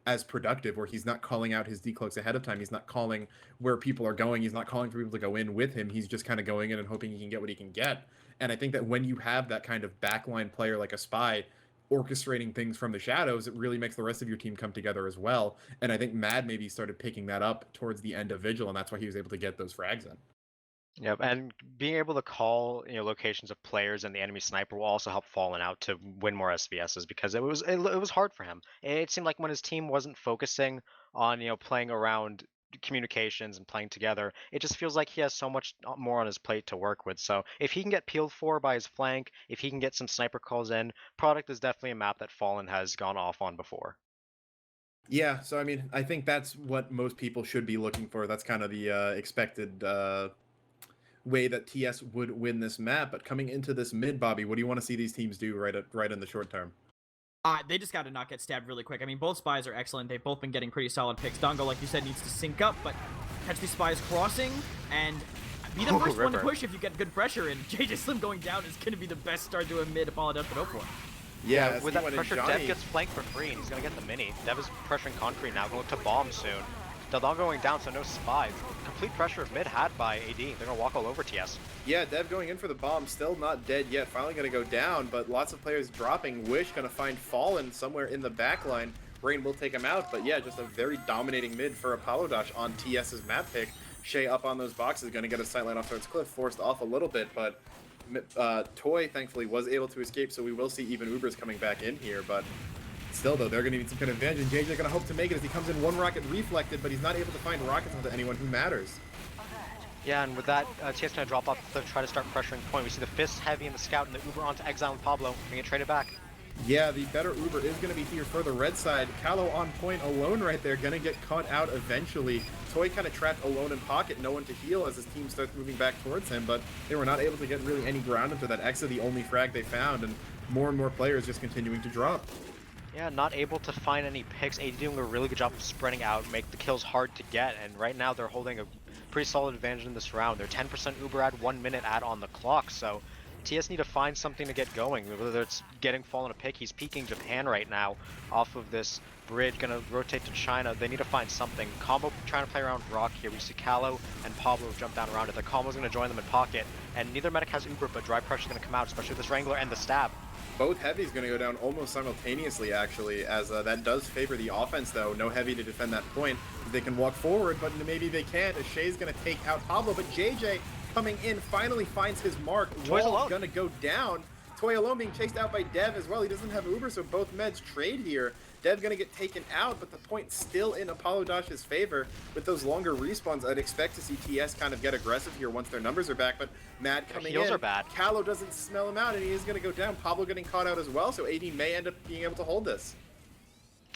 as productive, where he's not calling out his decloaks ahead of time. He's not calling where people are going. He's not calling for people to go in with him. He's just kind of going in and hoping he can get what he can get. And I think that when you have that kind of backline player like a spy orchestrating things from the shadows, it really makes the rest of your team come together as well. And I think Mad maybe started picking that up towards the end of Vigil, and that's why he was able to get those frags in. Yep, and being able to call locations of players and the enemy sniper will also help Fallen out to win more SVSs, because it was hard for him. It seemed like when his team wasn't focusing on playing around communications and playing together, it just feels like he has so much more on his plate to work with. So if he can get peeled for by his flank, if he can get some sniper calls in, Product is definitely a map that Fallen has gone off on before. Yeah, so I mean, I think that's what most people should be looking for. That's kind of the expected way that TS would win this map. But coming into this mid, Bobby, what do you want to see these teams do right in the short term? They just got to not get stabbed really quick. I mean, both spies are excellent. They've both been getting pretty solid picks. Dongo, like you said, needs to sync up, but catch these spies crossing and be the first one to push if you get good pressure. And JJ Slim going down is going to be the best start to a mid Apollo Death could hope for. Yeah, with that pressure, Dev gets flanked for free, and he's going to get the mini. Dev is pressuring Concrete now, going to bomb soon. Dodongo going down, so no spies. Complete pressure of mid had by AD. They're going to walk all over TS. Yeah, Dev going in for the bomb, still not dead yet. Finally going to go down, but lots of players dropping. Wish going to find Fallen somewhere in the backline. Rain will take him out, but yeah, just a very dominating mid for Apollo Dash on TS's map pick. Shay up on those boxes, going to get a sightline off towards Cliff, forced off a little bit, but Toy thankfully was able to escape, so we will see even Ubers coming back in here, but still though, they're going to need some kind of advantage, and JJ going to hope to make it as he comes in one rocket reflected, but he's not able to find rockets onto anyone who matters. Yeah, and with that, TS going to drop off the cliff, try to start pressuring point. We see the Fist heavy in the Scout, and the Uber onto Exile and Pablo, being traded back. Yeah, the better Uber is going to be here for the red side. Callow on point alone right there, going to get caught out eventually. Toy kind of trapped alone in pocket, no one to heal as his team starts moving back towards him, but they were not able to get really any ground into that Exa, the only frag they found, and more players just continuing to drop. Yeah, not able to find any picks. AD doing a really good job of spreading out, make the kills hard to get, and right now they're holding a pretty solid advantage in this round. They're 10% Uber ad, 1 minute ad on the clock, so TS need to find something to get going, whether it's getting Fallen a pick. He's peeking Japan right now off of this bridge, gonna rotate to China. They need to find something. Combo trying to play around Rock here. We see Callow and Pablo jump down around it. The combo's gonna join them in pocket, and neither medic has Uber, but dry pressure's gonna come out, especially with this Wrangler and the stab. Both heavies going to go down almost simultaneously, actually, as that does favor the offense, though. No heavy to defend that point. They can walk forward, but maybe they can't, as Shay's going to take out Pablo, but JJ coming in finally finds his mark. Wall's going to go down. Toy alone being chased out by Dev as well. He doesn't have Uber, so both meds trade here. Dev going to get taken out, but the point still in Apollo Dash's favor. With those longer respawns, I'd expect to see TS kind of get aggressive here once their numbers are back, but Mad coming in. Heals are bad. Callow doesn't smell him out, and he is going to go down. Pablo getting caught out as well, so AD may end up being able to hold this.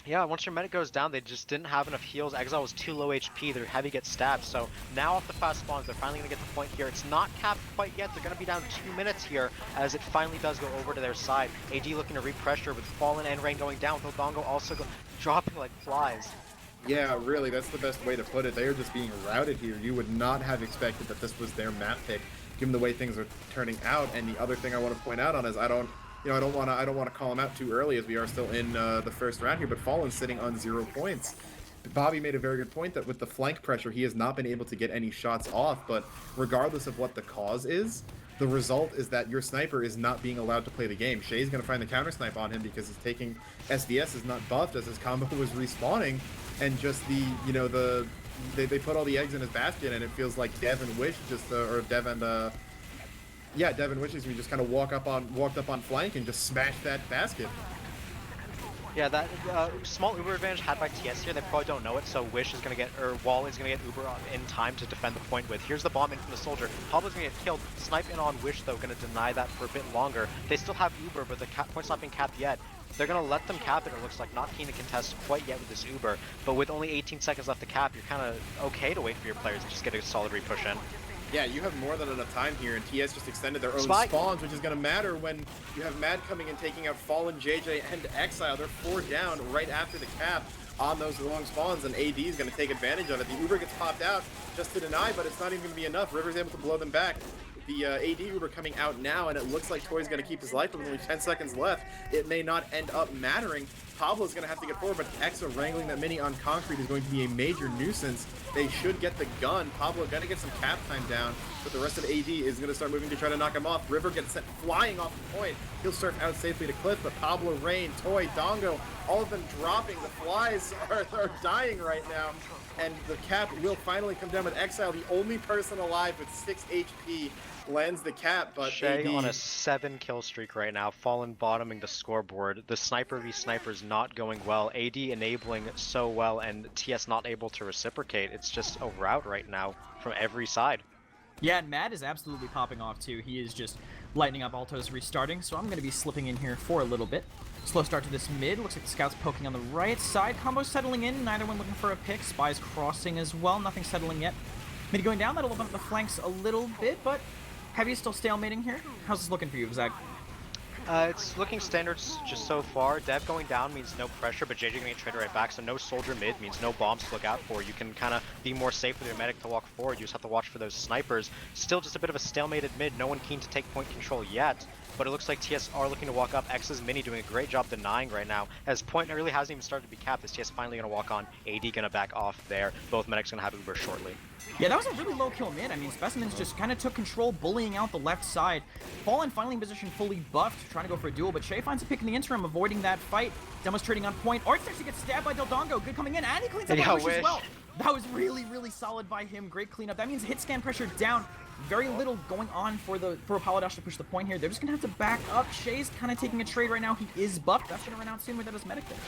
Yeah, once your medic goes down, they just didn't have enough heals. Exile was too low HP, their heavy gets stabbed, so now off the fast spawns, they're finally going to get the point here. It's not capped quite yet, they're going to be down 2 minutes here, as it finally does go over to their side. AD looking to repressure with Fallen and Rain going down, with Odongo also dropping like flies. Yeah, really, that's the best way to put it. They are just being routed here. You would not have expected that this was their map pick, given the way things are turning out. And the other thing I want to point out on is I don't want to call him out too early, as we are still in the first round here. But Fallen's sitting on 0 points. Bobby made a very good point that with the flank pressure, he has not been able to get any shots off. But regardless of what the cause is, the result is that your sniper is not being allowed to play the game. Shay's going to find the counter snipe on him because he's taking SVS is not buffed as his combo was respawning, and just they put all the eggs in his basket, and it feels like Dev and Wish just Dev and Wish just kind of walked up on flank and just smashed that basket. Yeah, that small Uber advantage had by TS here, they probably don't know it, so Wish is going to get, or Wall is going to get Uber in time to defend the point with. Here's the bomb in from the soldier. Pablo's going to get killed. Snipe in on Wish, though, going to deny that for a bit longer. They still have Uber, but the point's not being capped yet. They're going to let them cap it, it looks like. Not keen to contest quite yet with this Uber, but with only 18 seconds left to cap, you're kind of okay to wait for your players to just get a solid repush in. Yeah, you have more than enough time here, and TS just extended their own spawns, which is going to matter when you have Mad coming and taking out Fallen, JJ, and Exile. They're 4 down right after the cap on those long spawns, and AD is going to take advantage of it. The Uber gets popped out just to deny, but it's not even going to be enough. River's able to blow them back. The AD Uber coming out now, and it looks like Toy's going to keep his life with only 10 seconds left. It may not end up mattering. Pablo's going to have to get forward, but Exa wrangling that mini on concrete is going to be a major nuisance. They should get the gun. Pablo going to get some cap time down, but the rest of AD is going to start moving to try to knock him off. River gets sent flying off the point. He'll surf out safely to Cliff, but Pablo, Rain, Toy, Dongo, all of them dropping. The flies are dying right now, and the cap will finally come down with Exile, the only person alive with 6 HP. Lands the cap, but Shay AD on a 7 kill streak right now. Fallen bottoming the scoreboard. The sniper v sniper is not going well. AD enabling so well, and TS not able to reciprocate. It's just a rout right now from every side. Yeah, and Mad is absolutely popping off too. He is just lightning up. Alto's restarting, so I'm going to be slipping in here for a little bit. Slow start to this mid. Looks like the scouts poking on the right side. Combo settling in. Neither one looking for a pick. Spies crossing as well. Nothing settling yet. Mid going down. That'll open up the flanks a little bit, but Heavy still stalemating here? How's this looking for you, Zach? It's looking standards just so far. Dev going down means no pressure, but JJ getting traded right back, so no soldier mid means no bombs to look out for. You can kind of be more safe with your medic to walk forward. You just have to watch for those snipers. Still just a bit of a stalemated mid. No one keen to take point control yet, but it looks like TS are looking to walk up. X's mini doing a great job denying right now, as point really hasn't even started to be capped. Is TS finally going to walk on? AD going to back off there. Both medics going to have Uber shortly. Yeah, that was a really low kill mid. I mean, Specimens just kind of took control, bullying out the left side. Fallen finally in position, fully buffed, trying to go for a duel, but Shay finds a pick in the interim, avoiding that fight. Demonstrating on point. Arts actually gets stabbed by Del Dongo. Good coming in, and he cleans up on Wish as well. That was really, really solid by him. Great cleanup. That means hit scan pressure down. Very little going on for Apollo Dash to push the point here. They're just going to have to back up. Shay's kind of taking a trade right now. He is buffed. That's going to run out soon without his medic there.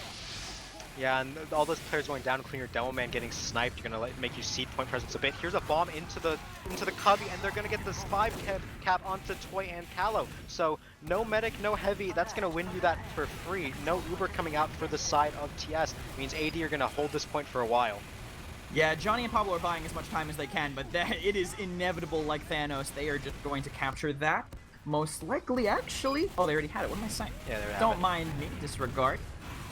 Yeah, and all those players going down, including your Demo Man getting sniped, you're gonna make you cede point presence a bit. Here's a bomb into the cubby, and they're gonna get this 5 cap onto Toy and Callow. So no medic, no heavy. That's gonna win you that for free. No Uber coming out for the side of TS means AD are gonna hold this point for a while. Yeah, Johnny and Pablo are buying as much time as they can, but it is inevitable. Like Thanos, they are just going to capture that. Most likely, actually. Oh, they already had it. What am I saying? Yeah, they don't mind me. Disregard.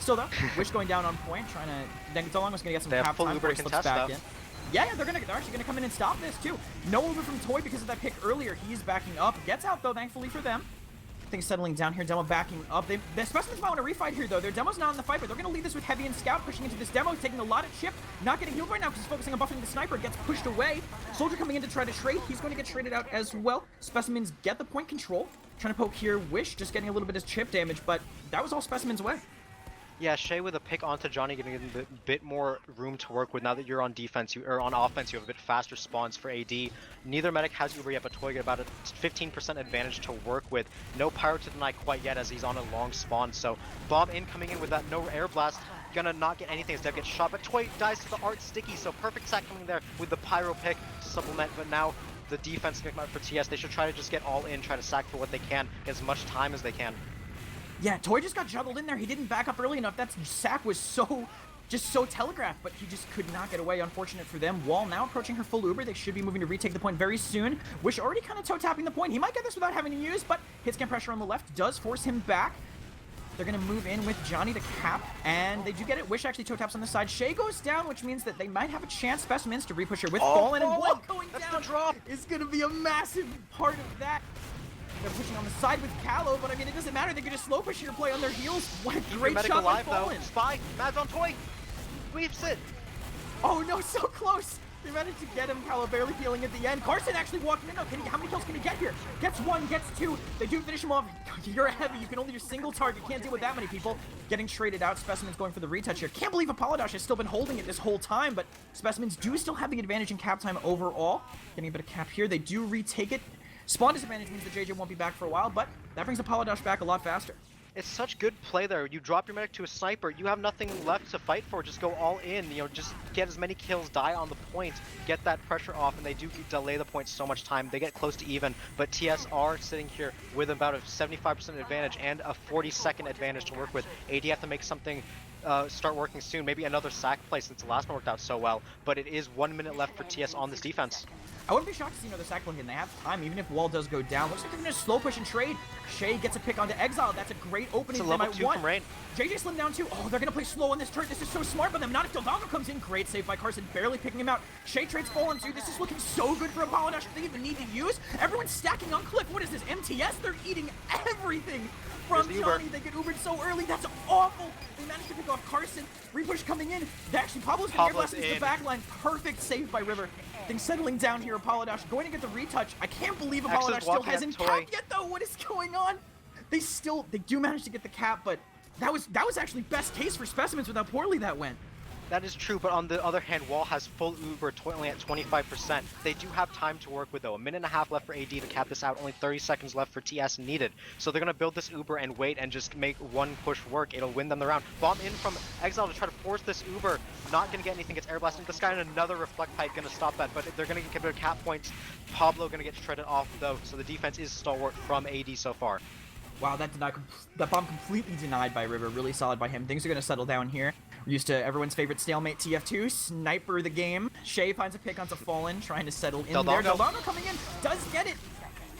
Still though, Wish going down on point, trying to. Then Delong was gonna get some cap time before he slips back in. Yeah, they're actually gonna come in and stop this too. No Uber from Toy because of that pick earlier. He's backing up. Gets out though, thankfully for them. things settling down here. Demo backing up. The Specimens might want to refight here, though. Their Demo's not in the fight, but they're going to lead this with Heavy and Scout pushing into this Demo, taking a lot of chip, not getting healed right now because he's focusing on buffing the Sniper. Gets pushed away. Soldier coming in to try to trade. He's going to get traded out as well. Specimens get the point control. Trying to poke here. Wish just getting a little bit of chip damage, but that was all Specimen's way. Yeah, Shay with a pick onto Johnny, getting a bit more room to work with. Now that you're on defense, or on offense, you have a bit faster spawns for AD. Neither medic has Uber yet, but Toy get about a 15% advantage to work with. No Pyro to deny quite yet as he's on a long spawn. So Bomb in coming in with that no air blast. Gonna not get anything as Dev gets shot, but Toy dies to the art sticky. So perfect sack coming there with the Pyro pick to supplement, but now the defense coming out for TS. They should try to just get all in, try to sack for what they can, get as much time as they can. Yeah, Toy just got juggled in there. He didn't back up early enough. That sack was so telegraphed, but he just could not get away. Unfortunate for them. Wall now approaching her full Uber. They should be moving to retake the point very soon. Wish already kind of toe-tapping the point. He might get this without having to use, but hit scan pressure on the left does force him back. They're going to move in with Johnny to cap, and they do get it. Wish actually toe-taps on the side. Shay goes down, which means that they might have a chance, Specimens, to repush her with Fallen, and Wall going down is going to be a massive part of that. They're pushing on the side with Callow, but I mean, it doesn't matter. They can just slow push your play on their heels. What a great shot by Fallen. Spy, Mad's on Toy, sweeps it. Oh no, so close. They managed to get him. Callow barely healing at the end. Carson actually walking in. How many kills can he get here? Gets one, gets two. They do finish him off. You're a heavy. You can only do single target. Can't deal with that many people. Getting traded out. Specimens going for the retouch here. Can't believe Apollodash has still been holding it this whole time, but Specimens do still have the advantage in cap time overall. Getting a bit of cap here. They do retake it. Spawn disadvantage means that JJ won't be back for a while, but that brings Apollodash back a lot faster. It's such good play there. You drop your medic to a sniper, you have nothing left to fight for. Just go all in, just get as many kills, die on the point, get that pressure off, and they do delay the point so much time. They get close to even, but TS are sitting here with about a 75% advantage and a 40-second advantage to work with. AD have to make something start working soon. Maybe another sack play since the last one worked out so well, but it is 1 minute left for TS on this defense. I wouldn't be shocked to see another sack play, and they have time, even if Wall does go down. Looks like they're going to slow push and trade. Shay gets a pick onto Exile. That's a great opening. It's a level 2 from Rain. JJ slimmed down too. Oh, they're going to play slow on this turn. This is so smart by them. Not if Delvago comes in. Great save by Carson, barely picking him out. Shay trades Fallen too. This is looking so good for Apollodash. They even need to use. Everyone's stacking on Cliff. What is this, MTS? They're eating everything from Johnny. They get Ubered so early. That's awful. They managed to pick off Carson. Repush coming in. Pablo's going to airblast into the backline. Perfect save by River. Things settling down here. Apollodash going to get the retouch. I can't believe Apollodash still hasn't capped yet, though. What is going on? They do manage to get the cap, but that was actually best case for Specimens with how poorly that went. That is true, but on the other hand, Wall has full Uber, only at 25%. They do have time to work with, though. 1.5 minutes left for AD to cap this out. Only 30 seconds left for TS needed. So they're going to build this Uber and wait and just make one push work. It'll win them the round. Bomb in from Exile to try to force this Uber. Not going to get anything. Gets air blasted into the sky, and another reflect pipe going to stop that. But they're going to get their cap points. Pablo going to get shredded off, though. So the defense is stalwart from AD so far. Wow, that bomb completely denied by River. Really solid by him. Things are going to settle down here. We're used to everyone's favorite stalemate TF2. Sniper the game. Shay finds a pick onto Fallen, trying to settle in there. Delvago coming in. Does get it.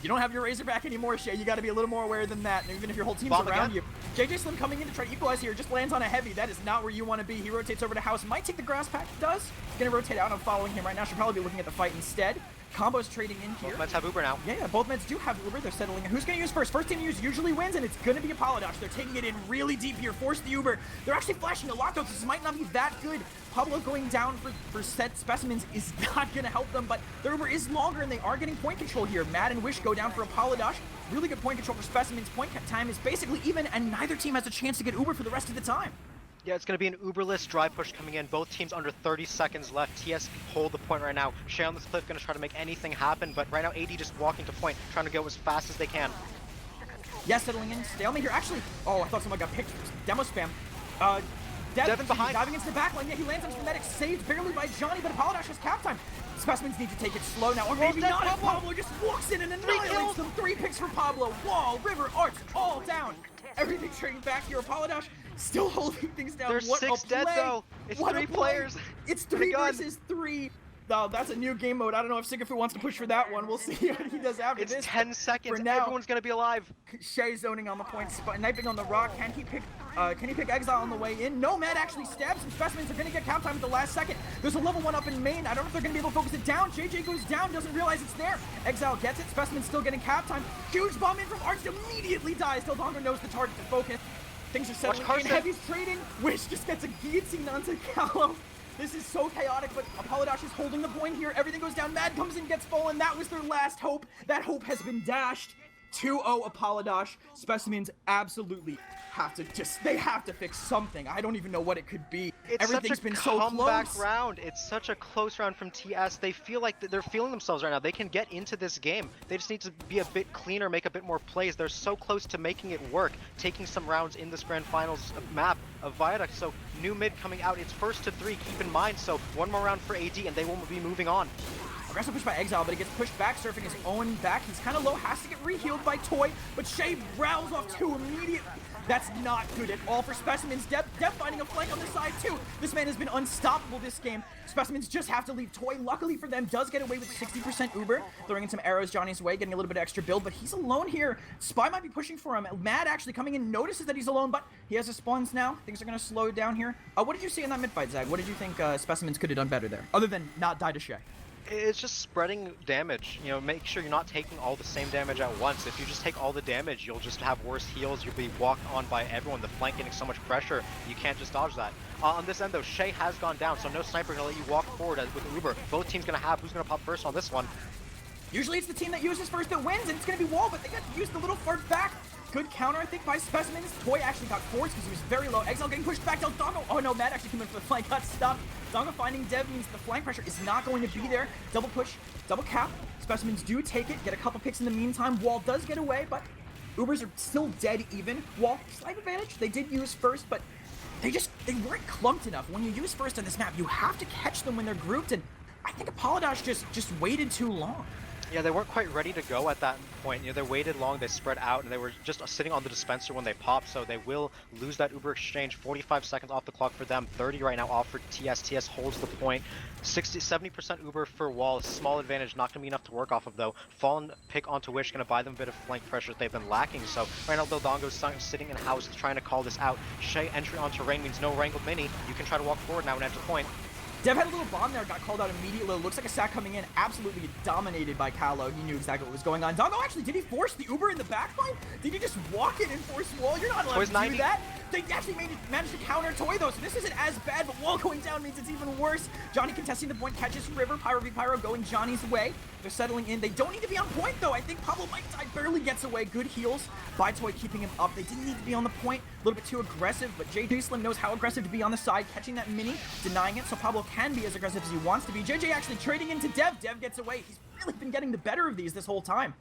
You don't have your Razorback anymore, Shay. You got to be a little more aware than that. And even if your whole team's around you. JJ Slim coming in to try to equalize here. Just lands on a heavy. That is not where you want to be. He rotates over to House. Might take the grass pack. Does. He's going to rotate out. I'm following him right now. Should probably be looking at the fight instead. Combos trading in here. Both meds have Uber now. Yeah, both meds do have Uber. They're settling in. Who's going to use first? First team to use usually wins, and it's going to be Apollodash. They're taking it in really deep here. Force the Uber. They're actually flashing the lockouts. This might not be that good. Pablo going down for set Specimens is not going to help them, but their Uber is longer, and they are getting point control here. Mad and Wish go down for Apollodash. Really good point control for Specimens. Point time is basically even, and neither team has a chance to get Uber for the rest of the time. Yeah, it's going to be an Uberless dry push coming in. Both teams under 30 seconds left. TS hold the point right now. Shay on this cliff going to try to make anything happen, but right now AD just walking to point, trying to go as fast as they can. Yeah, settling in. Stalemate here. Actually, oh, I thought someone got picked. Demo spam. Devin behind. Diving into the backline. Yeah, he lands on his medic. Saved barely by Johnny, but Apollodash has cap time. Specimens need to take it slow now, or maybe not. Pablo just walks in and annihilates them. 3 picks for Pablo. Wall, River, Arts, all down. Everything trading back here. Apollodash still holding things down. There's 6 dead though. It's 3 players. It's 3 versus 3. that's a new game mode. I don't know if Sigafu wants to push for that one. We'll see what he does after this. It's 10 seconds. For now, everyone's gonna be alive. Shay zoning on the point, sniping on the rock. Can he pick Exile on the way in? No, Mad actually stabs him. Specimens are gonna get count time at the last second. There's a level 1 up in main. I don't know if they're gonna be able to focus it down. JJ goes down, doesn't realize it's there. Exile gets it. Specimen's still getting cap time. Huge bomb in from Arts, immediately dies. Dongo knows the target to focus. Things are settling in. Heavy's trading. Wish just gets a guillotine onto Callow. This is so chaotic, but Apollodash is holding the point here. Everything goes down. Mad comes in, gets fallen. That was their last hope. That hope has been dashed. 2-0 Apollodash. Specimens absolutely they have to fix something. I don't even know what it could be. Everything's been so close. Comeback round. It's such a close round from TS. They feel like they're feeling themselves right now. They can get into this game. They just need to be a bit cleaner, make a bit more plays. They're so close to making it work, taking some rounds in this grand finals map of Viaduct. So new mid coming out. It's first to 3. Keep in mind. So one more round for AD, and they will be moving on. Aggressive push by Exile, but he gets pushed back, surfing his own back. He's kind of low, has to get re-healed by Toy, but Shay rattles off 2 immediately. That's not good at all for Specimens. Dev finding a flank on the side too. This man has been unstoppable this game. Specimens just have to leave. Toy, luckily for them, does get away with 60% Uber, throwing in some arrows Johnny's way, getting a little bit of extra build, but he's alone here. Spy might be pushing for him. Mad actually coming in, notices that he's alone, but he has his spawns now. Things are going to slow down here. What did you see in that mid-fight, Zag? What did you think Specimens could have done better there, other than not die to Shay? It's just spreading damage. You know, make sure you're not taking all the same damage at once. If you just take all the damage, you'll just have worse heals. You'll be walked on by everyone. The flank getting so much pressure, you can't just dodge that. On this end though, Shay has gone down, so no sniper gonna let you walk forward with Uber. Both teams gonna have who's gonna pop first on this one. Usually it's the team that uses first that wins, and it's gonna be Wall, but they got to use the little fart back. Good counter, I think, by Specimens. Toy actually got forced because he was very low. Exile getting pushed back. Dongo. Oh no, Mad actually came in for the flank. Got stopped. Dongo finding Dev means the flank pressure is not going to be there. Double push, double cap. Specimens do take it. Get a couple picks in the meantime. Wall does get away, but Ubers are still dead even. Wall, slight advantage. They did use first, but they weren't clumped enough. When you use first on this map, you have to catch them when they're grouped, and I think Apollodash just waited too long. Yeah, they weren't quite ready to go at that point. You know, they waited long, they spread out, and they were just sitting on the dispenser when they popped, so they will lose that Uber exchange. 45 seconds off the clock for them, 30 right now off for TS. TS holds the point. 70% Uber for Wall, small advantage, not going to be enough to work off of though. Fallen pick onto Wish, going to buy them a bit of flank pressure that they've been lacking, so right now Dongo's sitting in house trying to call this out. Shay entry onto Rain means no wrangled mini. You can try to walk forward now and enter point. Dev had a little bomb there, got called out immediately. Looks like a sack coming in, absolutely dominated by Callow. He knew exactly what was going on. Dongo actually, did he force the Uber in the backline? Did he just walk in and force Wall? You're not allowed to do that. They actually managed to counter Toy though, so this isn't as bad, but Wall going down means it's even worse. Johnny contesting the point, catches River, Pyro v Pyro going Johnny's way. They're settling in. They don't need to be on point though. I think Pablo might die, barely gets away. Good heals by Toy, keeping him up. They didn't need to be on the point. A little bit too aggressive, but JJ Slim knows how aggressive to be on the side, catching that mini, denying it, so Pablo can be as aggressive as he wants to be. JJ actually trading into Dev. Dev gets away. He's really been getting the better of these this whole time.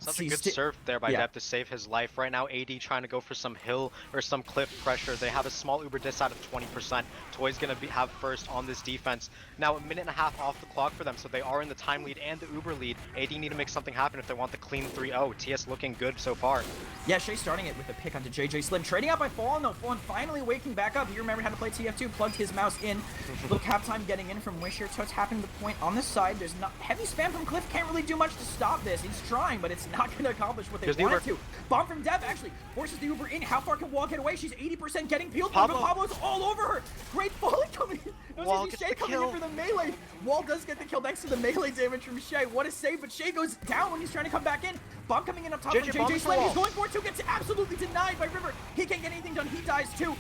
Such a good serve there by Dev to save his life. Right now, AD trying to go for some hill or some cliff pressure. They have a small Uber dis out of 20%. Toy's going to have first on this defense. Now, a minute and a half off the clock for them, so they are in the time lead and the Uber lead. AD need to make something happen if they want the clean 3-0. TS looking good so far. Yeah, Shay starting it with a pick onto JJ Slim. Trading out by Fallen, though. Fallen finally waking back up. He remembered how to play TF2, plugged his mouse in. Little cap time getting in from Wish here. So it's happening to the point on this side. There's not heavy spam from Cliff. Can't really do much to stop this. He's trying, but it's not going to accomplish what they wanted to. Bomb from Dev actually forces the Uber in. How far can Wall get away? She's 80% getting peeled, but Pablo's all over her. Great volley coming in. Wall gets Shay coming in for the melee. Wall does get the kill next to the melee damage from Shay. What a save, but Shay goes down when he's trying to come back in. Bomb coming in up top from JJ Slim. He's going for it too. Gets absolutely denied by River. He can't get anything done. He dies too.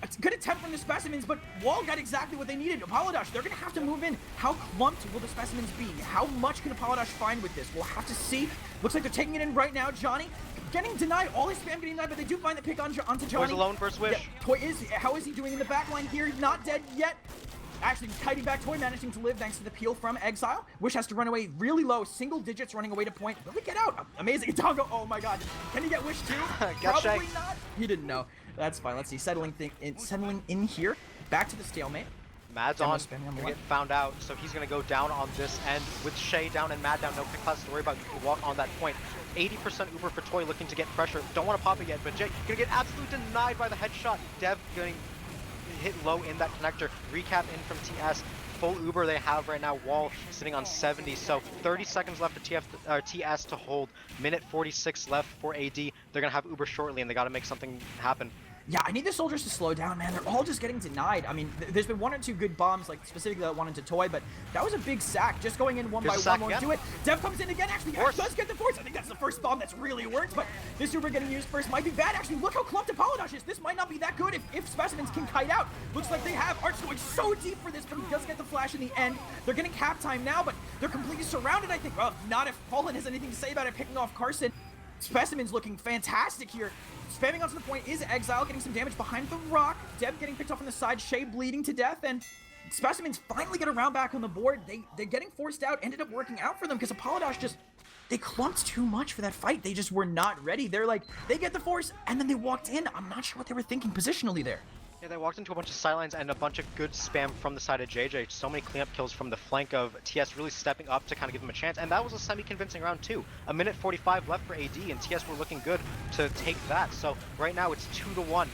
It's a good attempt from the Specimens, but Wall got exactly what they needed. Apollodash, they're going to have to move in. How clumped will the Specimens be? How much can Apollodash find with this? We'll have to see. Looks like they're taking it in right now. Johnny getting denied. All his spam getting denied, but they do find the pick onto Johnny. Toy's alone versus Wish. Yeah, Toy is. How is he doing in the backline here? He's not dead yet. Actually, kiting back. Toy managing to live thanks to the peel from Exile. Wish has to run away really low. Single digits running away to point. Will he get out? Amazing. Dongo. Oh my god. Can he get Wish too? Probably not. He didn't know. That's fine. Let's see. Settling in here. Back to the stalemate. Mad's on. Gonna get found out, so he's gonna go down on this end with Shay down and Mad down. No pick class to worry about. You can walk on that point. 80% Uber for Toy looking to get pressure. Don't want to pop it yet, but Jay gonna get absolutely denied by the headshot. Dev getting hit low in that connector. Recap in from TS. full Uber they have right now. Wall sitting on 70, so 30 seconds left for TS to hold. Minute 46 left for AD. They're gonna have Uber shortly, and they gotta make something happen. Yeah, I need the soldiers to slow down, man. They're all just getting denied. I mean, there's been 1 or 2 good bombs, like specifically that one into Toy, but that was a big sack. Just going in one by one won't do it. Dev comes in again, actually. Does get the force. I think that's the first bomb that's really worked, but this Uber getting used first might be bad. Actually, look how clumped Apollodosh is. This might not be that good if Specimens can kite out. Looks like they have. Art's going so deep for this, but he does get the flash in the end. They're getting cap time now, but they're completely surrounded, I think. Well, not if Fallen has anything to say about it, picking off Carson. Specimens looking fantastic here. Spamming onto the point is Exile, getting some damage behind the rock. Deb getting picked off on the side, Shay bleeding to death, and Specimens finally get a round back on the board. They're getting forced out, ended up working out for them because Apollodosh just, they clumped too much for that fight. They just were not ready. They're like, they get the force, and then they walked in. I'm not sure what they were thinking positionally there. Yeah, they walked into a bunch of sidelines and a bunch of good spam from the side of JJ. So many cleanup kills from the flank of TS really stepping up to kind of give them a chance. And that was a semi-convincing round too. A minute 45 left for AD, and TS were looking good to take that. So right now it's 2-1.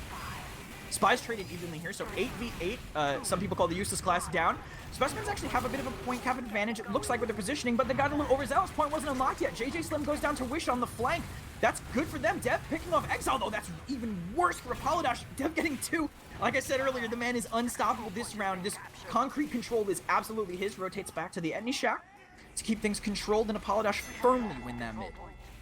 Spies traded evenly here, so 8v8. Some people call the useless class down. Specimens actually have a bit of a point cap advantage, it looks like, with their positioning, but they got a little overzealous. Point wasn't unlocked yet. JJ Slim goes down to Wish on the flank. That's good for them. Dev picking off Exile, though. That's even worse for Apollodosh. Dev getting 2. Like I said earlier, the man is unstoppable this round. This concrete control is absolutely his. Rotates back to the Etni Shack to keep things controlled, and Apollodosh firmly win that mid.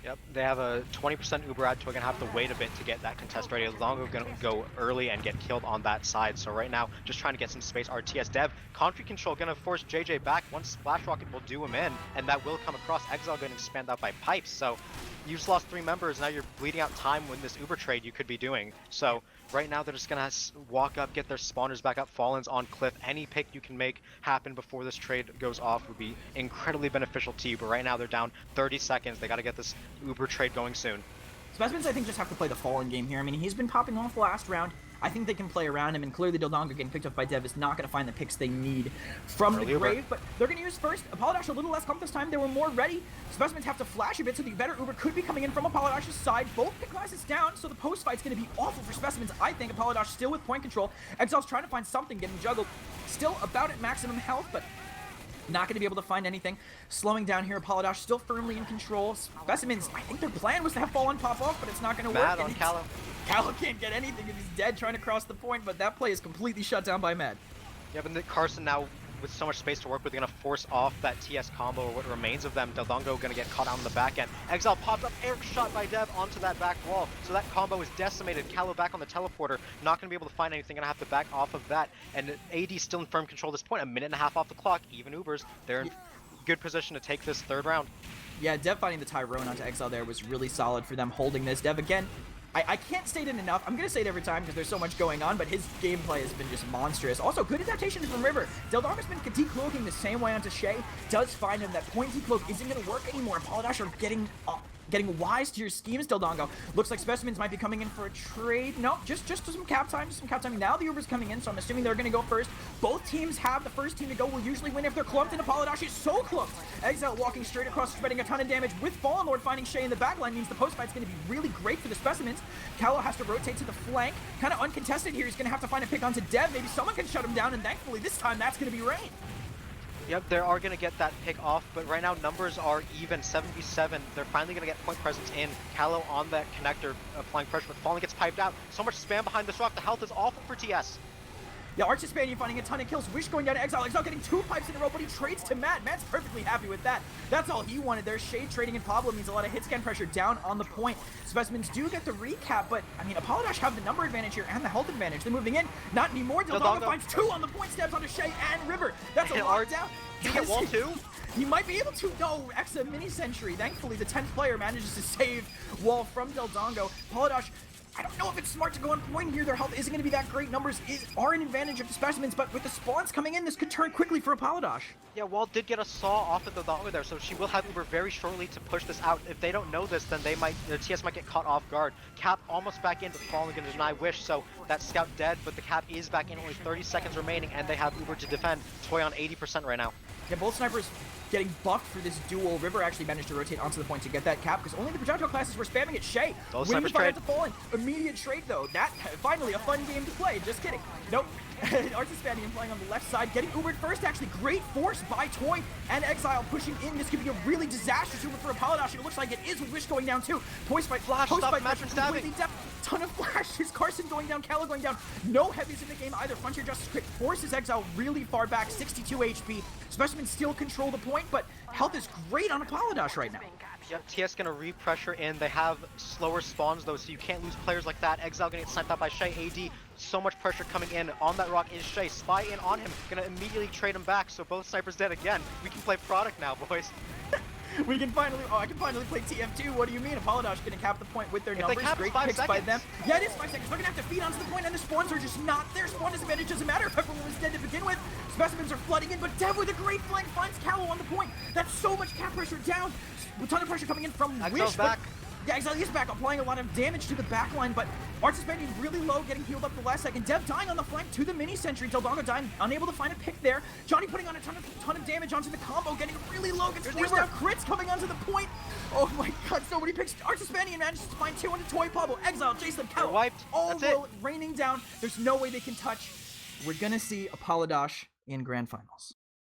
Yep, they have a 20% Uber ad, so we're going to have to wait a bit to get that contest ready. Longo going to go early and get killed on that side. So right now, just trying to get some space. RTS Dev, concrete control going to force JJ back. One splash rocket will do him in, and that will come across. Exile getting spammed out by pipes. So you just lost 3 members. Now you're bleeding out time with this Uber trade you could be doing. So right now, they're just going to walk up, get their spawners back up. Fallens on cliff. Any pick you can make happen before this trade goes off would be incredibly beneficial to you. But right now, they're down 30 seconds. They got to get this Uber trade going soon. Specimens, I think, just have to play the Fallen game here. I mean, he's been popping off last round. I think they can play around him, and clearly Dildonga getting picked up by Dev is not going to find the picks they need from the grave, but they're going to use first. Apollodosh a little less comp this time. They were more ready. Specimens have to flash a bit, so the better Uber could be coming in from Apollodosh's side. Both pick classes down, so the post fight's going to be awful for Specimens. I think Apollodosh still with point control. Exile's trying to find something, getting juggled. Still about at maximum health, but not going to be able to find anything. Slowing down here, Apollodosh still firmly in control. Specimens, I think their plan was to have Fallen pop off, but it's not going to work. Mad on Callow. Callow can't get anything if he's dead trying to cross the point, but that play is completely shut down by Mad. Yeah, but Carson now, with so much space to work with, they're going to force off that TS combo, or what remains of them. Dildongo going to get caught out on the back end. Exile popped up, air shot by Dev onto that back wall, so that combo is decimated. Callow back on the teleporter, not going to be able to find anything, going to have to back off of that. And AD still in firm control at this point, a minute and a half off the clock, even Ubers. They're in good position to take this third round. Yeah, Dev finding the Tyrone onto Exile there was really solid for them holding this. Dev, again, I can't state it enough. I'm going to say it every time because there's so much going on, but his gameplay has been just monstrous. Also, good adaptation from River. Dildonga's been decloaking the same way onto Shay. Does find him that point decloak isn't going to work anymore. Apollodosh are getting wise to your schemes, Dildongo. Looks like Specimens might be coming in for a trade. No, just some cap time, Now the Uber's coming in, so I'm assuming they're going to go first. Both teams have the first team to go will usually win if they're clumped, and Apollodosh is so clumped. Exile walking straight across, spreading a ton of damage with Fallen Lord finding Shay in the backline means the post fight's going to be really great for the Specimens. Callow has to rotate to the flank. Kind of uncontested here. He's going to have to find a pick onto Dev. Maybe someone can shut him down, and thankfully this time that's going to be Rain. Yep, they are going to get that pick off, but right now numbers are even, 7v7. They're finally going to get point presence in. Callow on that connector, applying pressure, but Fallen gets piped out. So much spam behind this rock. The health is awful for TS. Yeah, Arch Hispanian finding a ton of kills. Wish going down to Exile. Exile getting 2 pipes in a row, but he trades to Matt. Matt's perfectly happy with that. That's all he wanted there. Shade trading and Pablo means a lot of hit scan pressure down on the point. Specimens do get the recap, but, I mean, Apollodosh have the number advantage here and the health advantage. They're moving in. Not anymore. Dildonga finds 2 on the point, stabs onto Shay and River. That's a lockdown. Did he get wall 2? He might be able to. No, Exa mini sentry. Thankfully, the 10th player manages to save wall from Dildongo. Apollodosh, I don't know if it's smart to go on point here. Their health isn't going to be that great. Numbers are an advantage of the Specimens, but with the spawns coming in, this could turn quickly for Apollodosh. Yeah, Wall did get a saw off of the Dildongo there, so she will have Uber very shortly to push this out. If they don't know this, then they might, TS might get caught off guard. Cap almost back in, but Fallen going to deny Wish, so that scout dead, but the cap is back in, only 30 seconds remaining, and they have Uber to defend. Toy on 80% right now. Yeah, both snipers getting buffed for this duel. River actually managed to rotate onto the point to get that cap because only the projectile classes were spamming it. Shay, winning fire to Fallen. Immediate trade though. That finally a fun game to play. Just kidding. Nope. Artispanian playing on the left side, getting Ubered first. Actually, great force by Toy and Exile pushing in. This could be a really disastrous Uber for Apollodash. It looks like it is with Wish going down too. Toy's fight, flash, stop match from stabbing. Ton of flashes. Carson going down, Callow going down. No heavies in the game either. Frontier Justice Quick forces Exile really far back. 62 HP. Specimen still control the point, but health is great on Apollodash right now. Yep, TS gonna re-pressure in. They have slower spawns though, so you can't lose players like that. Exile gonna get sniped out by Shay. AD, so much pressure coming in. On that rock is Shay. Spy in on him. Gonna immediately trade him back, so both snipers dead again. We can play product now, boys. We can finally, I can finally play TF2. What do you mean? Apollodash gonna cap the point with their numbers. Great picks by them. Yeah, it is 5 seconds. They're gonna have to feed onto the point, and the spawns are just not there. Spawn disadvantage doesn't matter. Everyone was dead to begin with. Specimens are flooding in, but Dev with a great flank finds Callow on the point. That's so much cap pressure down. A ton of pressure coming in from Wish. Back. Yeah, Exile is back, applying a lot of damage to the backline, but Arts is spending really low, getting healed up the last second. Dev dying on the flank to the mini sentry. Deldago dying, unable to find a pick there. Johnny putting on a ton of damage onto the combo, getting really low, gets forced down. Crits coming onto the point. Oh my god, so many picks. Arts Hispanian manages to find 2 onto Toy Pablo. Exile, Jason, Cal, wiped. all roll raining down. There's no way they can touch. We're gonna see Apollodash in Grand Finals.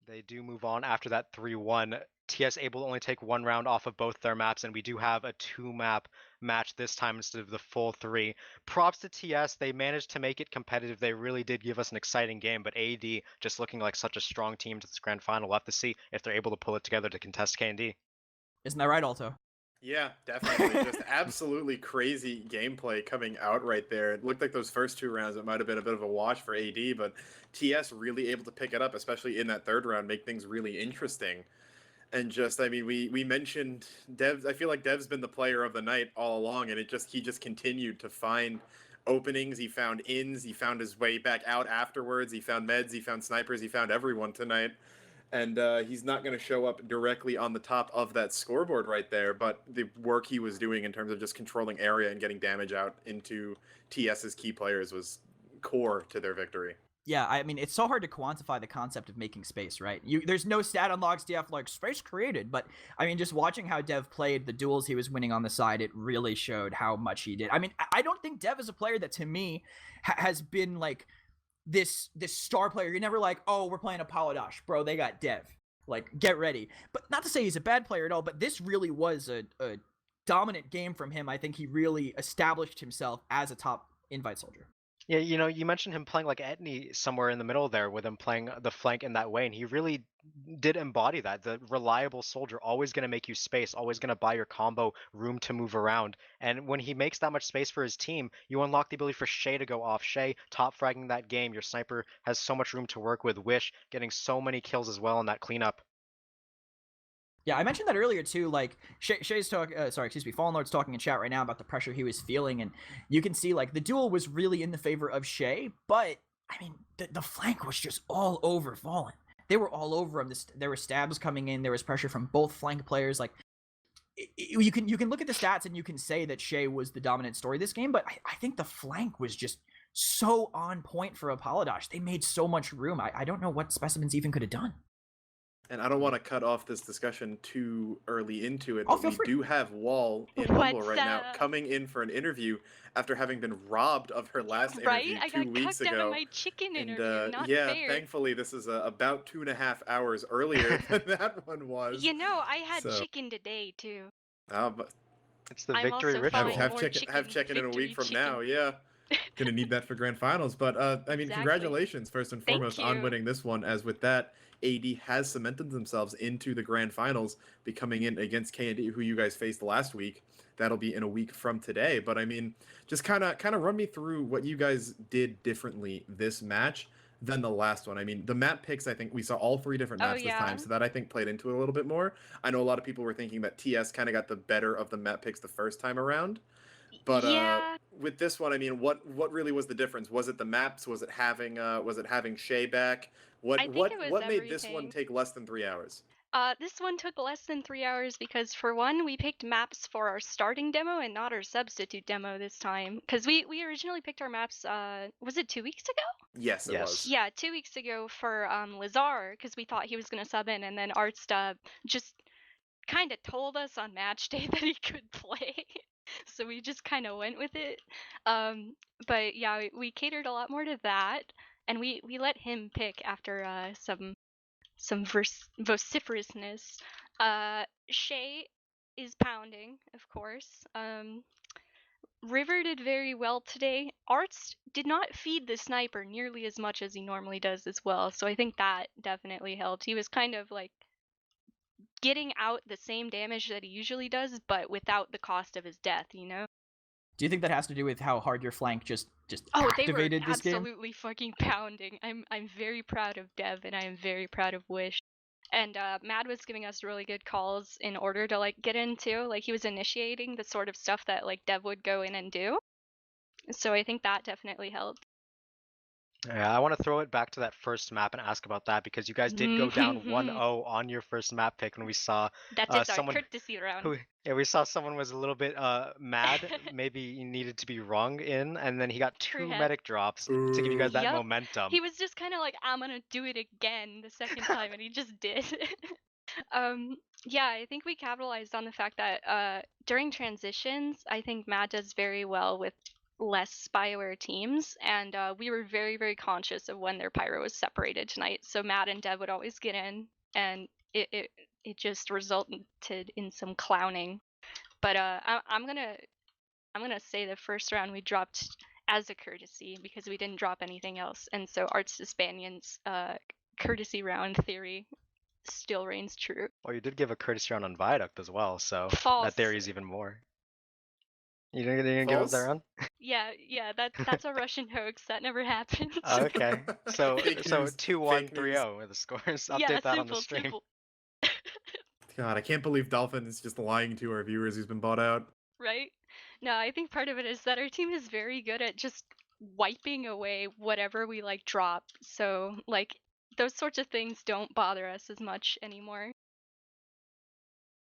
They do move on after that 3-1. TS able to only take 1 round off of both their maps, and we do have a 2-map match this time instead of the full 3. Props to TS. They managed to make it competitive. They really did give us an exciting game, but AD just looking like such a strong team to this grand final. We'll have to see if they're able to pull it together to contest K&D. Isn't that right, Alto? Yeah, definitely. Just absolutely crazy gameplay coming out right there. It looked like those first 2 rounds, it might have been a bit of a wash for AD, but TS really able to pick it up, especially in that 3rd round, make things really interesting. And just, I mean, we mentioned Dev's. I feel like Dev's been the player of the night all along, and he just continued to find openings. He found ins. He found his way back out afterwards. He found meds. He found snipers. He found everyone tonight. And he's not going to show up directly on the top of that scoreboard right there, but the work he was doing in terms of just controlling area and getting damage out into TS's key players was core to their victory. Yeah, I mean, it's so hard to quantify the concept of making space, right? There's no stat on logs DF like space created, but I mean, just watching how Dev played the duels he was winning on the side, it really showed how much he did. I mean, I don't think Dev is a player that to me has been like this star player. You're never like, oh, we're playing Apollodash, bro. They got Dev. Like, get ready. But not to say he's a bad player at all, but this really was a dominant game from him. I think he really established himself as a top invite soldier. Yeah, you know, you mentioned him playing like Etney somewhere in the middle there with him playing the flank in that way, and he really did embody that. The reliable soldier, always going to make you space, always going to buy your combo room to move around. And when he makes that much space for his team, you unlock the ability for Shay to go off. Shay top fragging that game. Your sniper has so much room to work with. Wish getting so many kills as well in that cleanup. Yeah, I mentioned that earlier too. Like Shay's Fallen Lord's talking in chat right now about the pressure he was feeling, and you can see like the duel was really in the favor of Shay, but I mean the flank was just all over Fallen. They were all over him. There were stabs coming in. There was pressure from both flank players. Like you can look at the stats and you can say that Shay was the dominant story this game, but I think the flank was just so on point for Apollodash. They made so much room. I don't know what Specimens even could have done. And I don't want to cut off this discussion too early into it, but we do have Wall in Rumble right now coming in for an interview after having been robbed of her last interview 2 weeks ago. Out of my chicken interview. Not yeah, fair. Thankfully this is about 2.5 hours earlier than that one was. You know, I had chicken today too. But it's the victory ritual. Have chicken in a week from now, yeah. Gonna need that for grand finals, but I mean, congratulations first and foremost on winning this one. As with that, AD has cemented themselves into the grand finals, becoming in against K&D, who you guys faced last week. That'll be in a week from today. But I mean, just kind of run me through what you guys did differently this match than the last one. I mean, the map picks, I think we saw all 3 different maps this time, so that I think played into it a little bit more. I know a lot of people were thinking that TS kind of got the better of the map picks the first time around. But with this one, I mean, what really was the difference? Was it the maps? Was it having Shay back? What made this one take less than 3 hours? This one took less than 3 hours because, for one, we picked maps for our starting demo and not our substitute demo this time. Because we originally picked our maps, was it 2 weeks ago? Yes, it was. Yeah, 2 weeks ago for Lazar, because we thought he was going to sub in, and then Arts just kind of told us on match day that he could play. So we just kind of went with it. But yeah, we catered a lot more to that, and we let him pick after some vociferousness. Shay is pounding, of course. River did very well today. Arts did not feed the sniper nearly as much as he normally does as well, so I think that definitely helped. He was kind of like getting out the same damage that he usually does, but without the cost of his death, you know? Do you think that has to do with how hard your flank just They activated were this game? absolutely fucking pounding. I'm very proud of Dev, and I am very proud of Wish. And Mad was giving us really good calls in order to like get into. Like he was initiating the sort of stuff that like Dev would go in and do. So I think that definitely helped. Yeah, I want to throw it back to that first map and ask about that because you guys did go down 1-0 on your first map pick, and we saw That's someone our courtesy round. we saw someone was a little bit mad. Maybe he needed to be wrung in, and then he got 2 medic drops to give you guys that momentum. He was just kind of like, I'm gonna do it again the second time, and he just did. Yeah, I think we capitalized on the fact that during transitions, I think Matt does very well with less Spyware teams, and we were very, very conscious of when their pyro was separated tonight. So Matt and Dev would always get in, and it just resulted in some clowning. But I'm gonna say the first round we dropped as a courtesy because we didn't drop anything else, and so Arts Hispanian's courtesy round theory still reigns true. Well, you did give a courtesy round on Viaduct as well, so that theory is even more. You didn't give up that round? Yeah, that's a Russian hoax. That never happened. Okay, so 2-1, 3-0 are the scores. Update that on the stream. Simple. God, I can't believe Dolphin is just lying to our viewers. He's been bought out. Right? No, I think part of it is that our team is very good at just wiping away whatever we like drop. So like those sorts of things don't bother us as much anymore.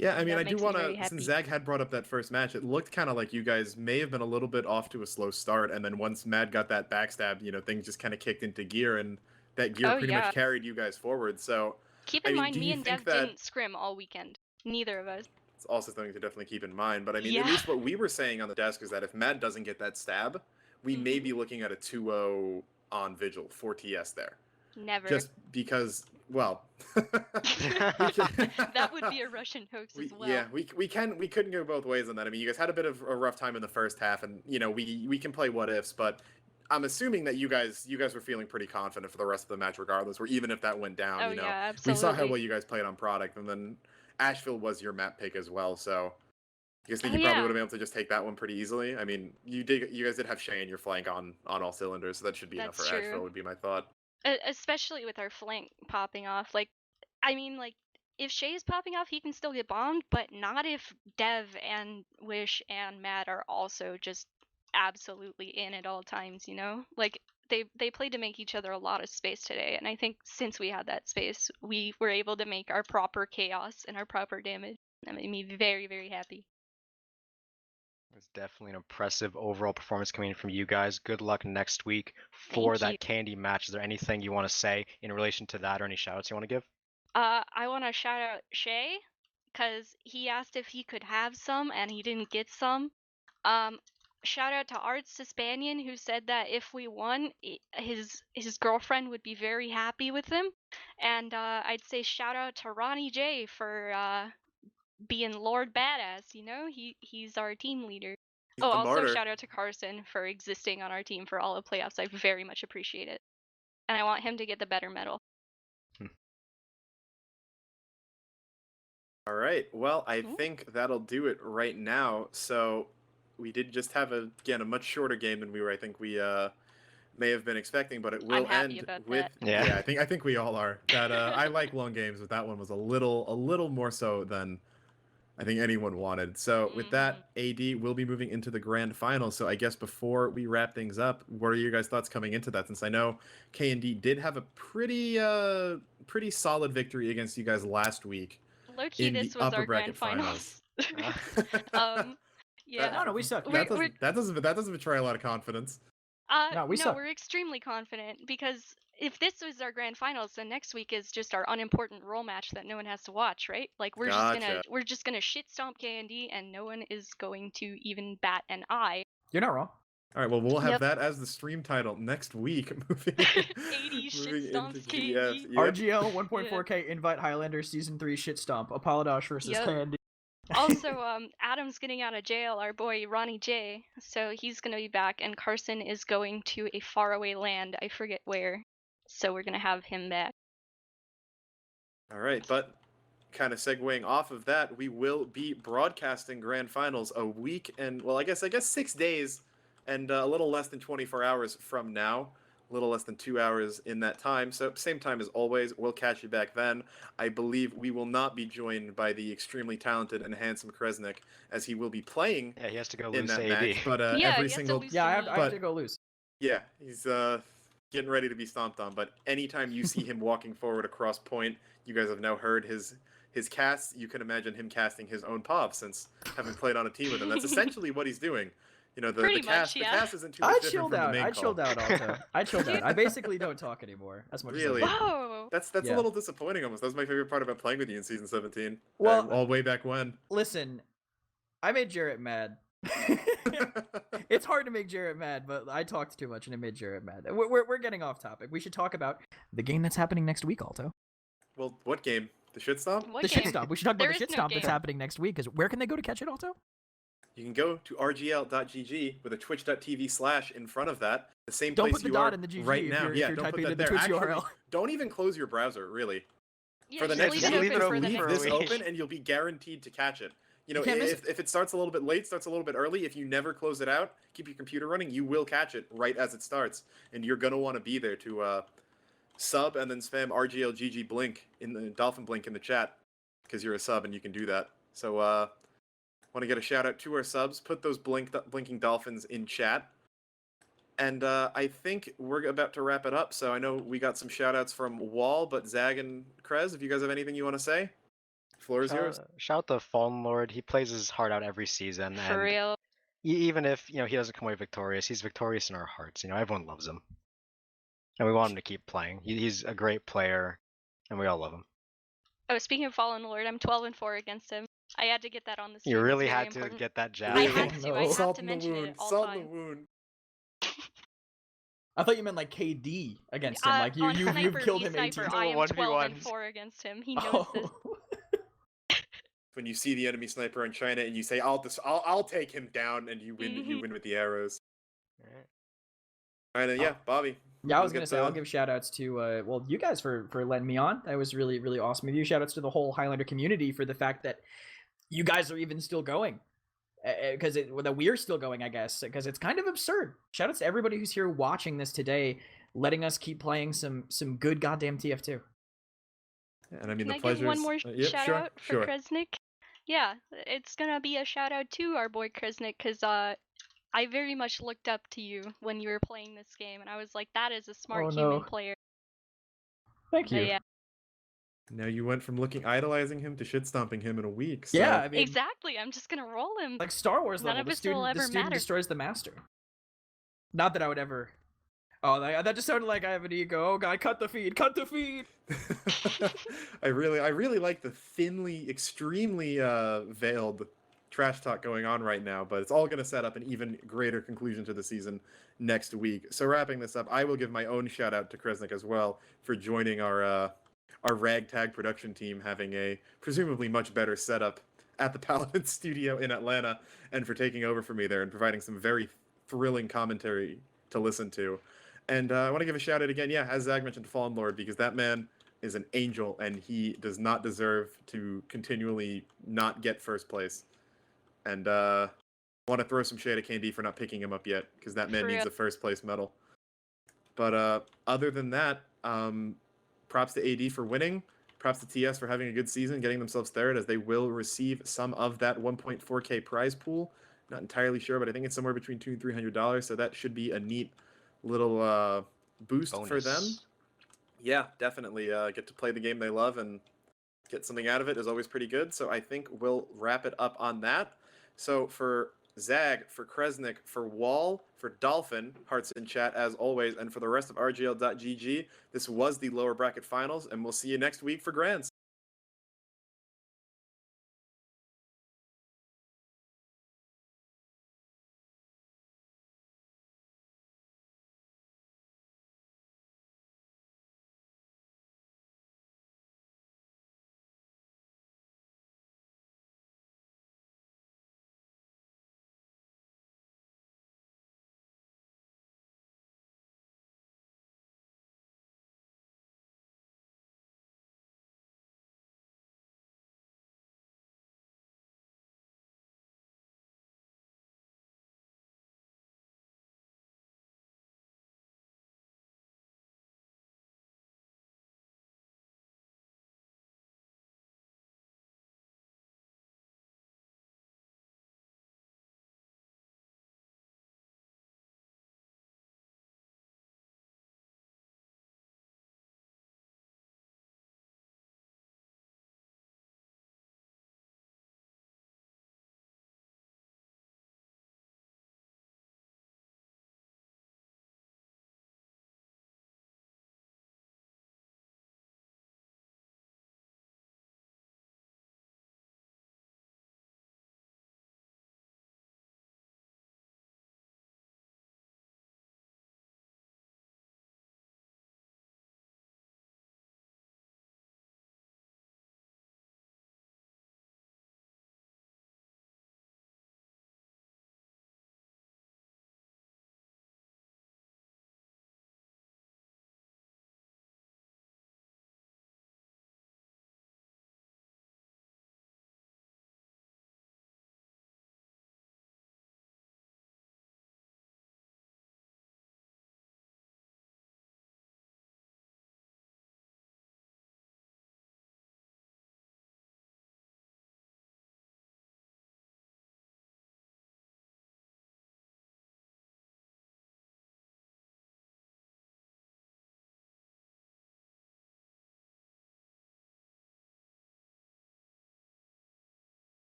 Yeah, I mean, I do want to, since Zag had brought up that first match, it looked kind of like you guys may have been a little bit off to a slow start, and then once Mad got that backstab, you know, things just kind of kicked into gear, and that gear pretty much carried you guys forward. So keep in mind, me and Dev didn't scrim all weekend. Neither of us. It's also something to definitely keep in mind. But I mean, at least what we were saying on the desk is that if Mad doesn't get that stab, we may be looking at a 2-0 on Vigil, 4 TS there. Never. Just because, well, that would be a Russian hoax as well. Yeah, we couldn't go both ways on that. I mean, you guys had a bit of a rough time in the first half, and you know we can play what ifs, but I'm assuming that you guys were feeling pretty confident for the rest of the match, regardless. Where even if that went down, you know, yeah, absolutely. We saw how well you guys played on product, and then Asheville was your map pick as well, so. You guys think you probably would have been able to just take that one pretty easily? I mean, you guys did have Shay in your flank on all cylinders, so that should be enough for Asheville, would be my thought. Especially with our flank popping off. Like, I mean, like, if Shay is popping off, he can still get bombed, but not if Dev and Wish and Matt are also just absolutely in at all times, you know? Like, they played to make each other a lot of space today, and I think since we had that space, we were able to make our proper chaos and our proper damage. That made me very, very happy. It's definitely an impressive overall performance coming in from you guys. Good luck next week for that candy match. Is there anything you want to say in relation to that, or any shoutouts you want to give? I want to shout out Shay because he asked if he could have some and he didn't get some. Shout out to Arts Hispanian who said that if we won, his girlfriend would be very happy with him. And I'd say shout out to Ronnie J for being Lord Badass, you know? He's our team leader. Also shout out to Carson for existing on our team for all of playoffs. I very much appreciate it. And I want him to get the better medal. All right. Well, I think that'll do it right now. So we did just have a much shorter game than I think we may have been expecting, but it will end with I think we all are. That I like long games, but that one was a little more so than I think anyone wanted. So with that, AD will be moving into the grand final. So I guess before we wrap things up, what are your guys' thoughts coming into that? Since I know K&D did have a pretty solid victory against you guys last week. Low-key, this was our grand finals. Yeah. No, we suck. That doesn't betray a lot of confidence. No, we're extremely confident because if this was our grand finals, then next week is just our unimportant role match that no one has to watch, right? Like we're just gonna shit stomp K&D and no one is going to even bat an eye. You're not wrong. All right, well, we'll have that as the stream title next week. Moving 80 shit stomps K&D. Yep. RGL 1.4K Invite Highlander Season 3 shit stomp. Apollodosh versus K&D. Also, Adam's getting out of jail, our boy Ronnie J. So he's gonna be back, and Carson is going to a faraway land. I forget where. So we're gonna have him back. All right, but kind of segueing off of that, we will be broadcasting grand finals a week and, well, I guess 6 days and a little less than 24 hours from now. A little less than 2 hours in that time. So same time as always, we'll catch you back then. I believe we will not be joined by the extremely talented and handsome Kresnik, as he will be playing. Yeah, he has to go in lose that AD. match. But I have to go lose. Yeah, he's getting ready to be stomped on. But anytime you see him walking forward across point, you guys have now heard his casts. You can imagine him casting his own POV, since having played on a team with him. That's essentially what he's doing. You know, the cast isn't too much different from the main call. I chilled out, Alto. I chilled out. I basically don't talk anymore. As much really? As Whoa! That's a little disappointing almost. That was my favorite part about playing with you in Season 17. Well, all way back when. Listen, I made Jarrett mad. It's hard to make Jarrett mad, but I talked too much and it made Jarrett mad. We're getting off topic. We should talk about the game that's happening next week, Alto. Well, what game? The shit stomp? Shit stomp. We should talk about the shit stomp that's happening next week. Because where can they go to catch it, Alto? You can go to rgl.gg with a twitch.tv/ in front of that. The same don't place put the you dot are in the GG right now. If yeah, you're don't typing put in that the there. Twitch Actually, URL. don't even close your browser, really. Yeah, for the next leave week, it open leave this week. open and you'll be guaranteed to catch it. You know, if it starts a little bit late, starts a little bit early, if you never close it out, keep your computer running, you will catch it right as it starts. And you're going to want to be there to sub and then spam RGL-GG blink in the Dolphin blink in the chat, because you're a sub and you can do that. So want to get a shout out to our subs. Put those blinking dolphins in chat. And I think we're about to wrap it up. So I know we got some shout outs from Wall, but Zag and Krez, if you guys have anything you want to say, floor is yours. Shout out to Fallen Lord. He plays his heart out every season. For real. Even if he doesn't come away victorious, he's victorious in our hearts. Everyone loves him, and we want him to keep playing. He's a great player, and we all love him. Oh, speaking of Fallen Lord, I'm 12-4 against him. I had to get that on the stream. You really had to get that jab. I had to. I have to mention it all Salt time. in the wound. I thought you meant like KD against him. Like you've killed him 18 times. I am 12-4 against him. He knows this. When you see the enemy sniper in China and you say, "I'll take him down," and you win, you win with the arrows. All right, yeah, Bobby. Yeah, I was gonna say I'll give shout outs to you guys for letting me on. That was really, really awesome of you. Shout outs to the whole Highlander community for the fact that you guys are even still going. Because that we're still going, I guess, because it's kind of absurd. Shout outs to everybody who's here watching this today, letting us keep playing some good goddamn TF2. And I mean, Can the pleasure. Give one more shout out for Kresnik? Yeah, it's gonna be a shout out to our boy Kresnik, because I very much looked up to you when you were playing this game, and I was like, that is a smart human player. Thank you. Yeah. Now you went from idolizing him to shit stomping him in a week. So. Yeah, I mean, exactly. I'm just gonna roll him. Like Star Wars None level, of the us will ever student matter. destroys the master. Not that I would ever. Oh, that just sounded like I have an ego. Oh god, cut the feed, cut the feed. I really like the thinly, extremely veiled trash talk going on right now, but it's all going to set up an even greater conclusion to the season next week. So wrapping this up, I will give my own shout out to Kresnik as well for joining our ragtag production team, having a presumably much better setup at the Paladin studio in Atlanta, and for taking over for me there and providing some very thrilling commentary to listen to. And I want to give a shout out again, as Zag mentioned, to Fallen Lord, because that man is an angel and he does not deserve to continually not get first place. And I want to throw some shade at K&D for not picking him up yet, because that man needs a first place medal. But other than that, props to AD for winning. props to TS for having a good season, getting themselves third, as they will receive some of that 1.4K prize pool. Not entirely sure, but I think it's somewhere between $200 and $300. So that should be a neat little boost for them. Bonus. Yeah, definitely. Get to play the game they love and get something out of it is always pretty good. So I think we'll wrap it up on that. So for Zag, for Kresnik, for Wall, for Dolphin, hearts in chat as always, and for the rest of RGL.GG, this was the lower bracket finals, and we'll see you next week for Grands.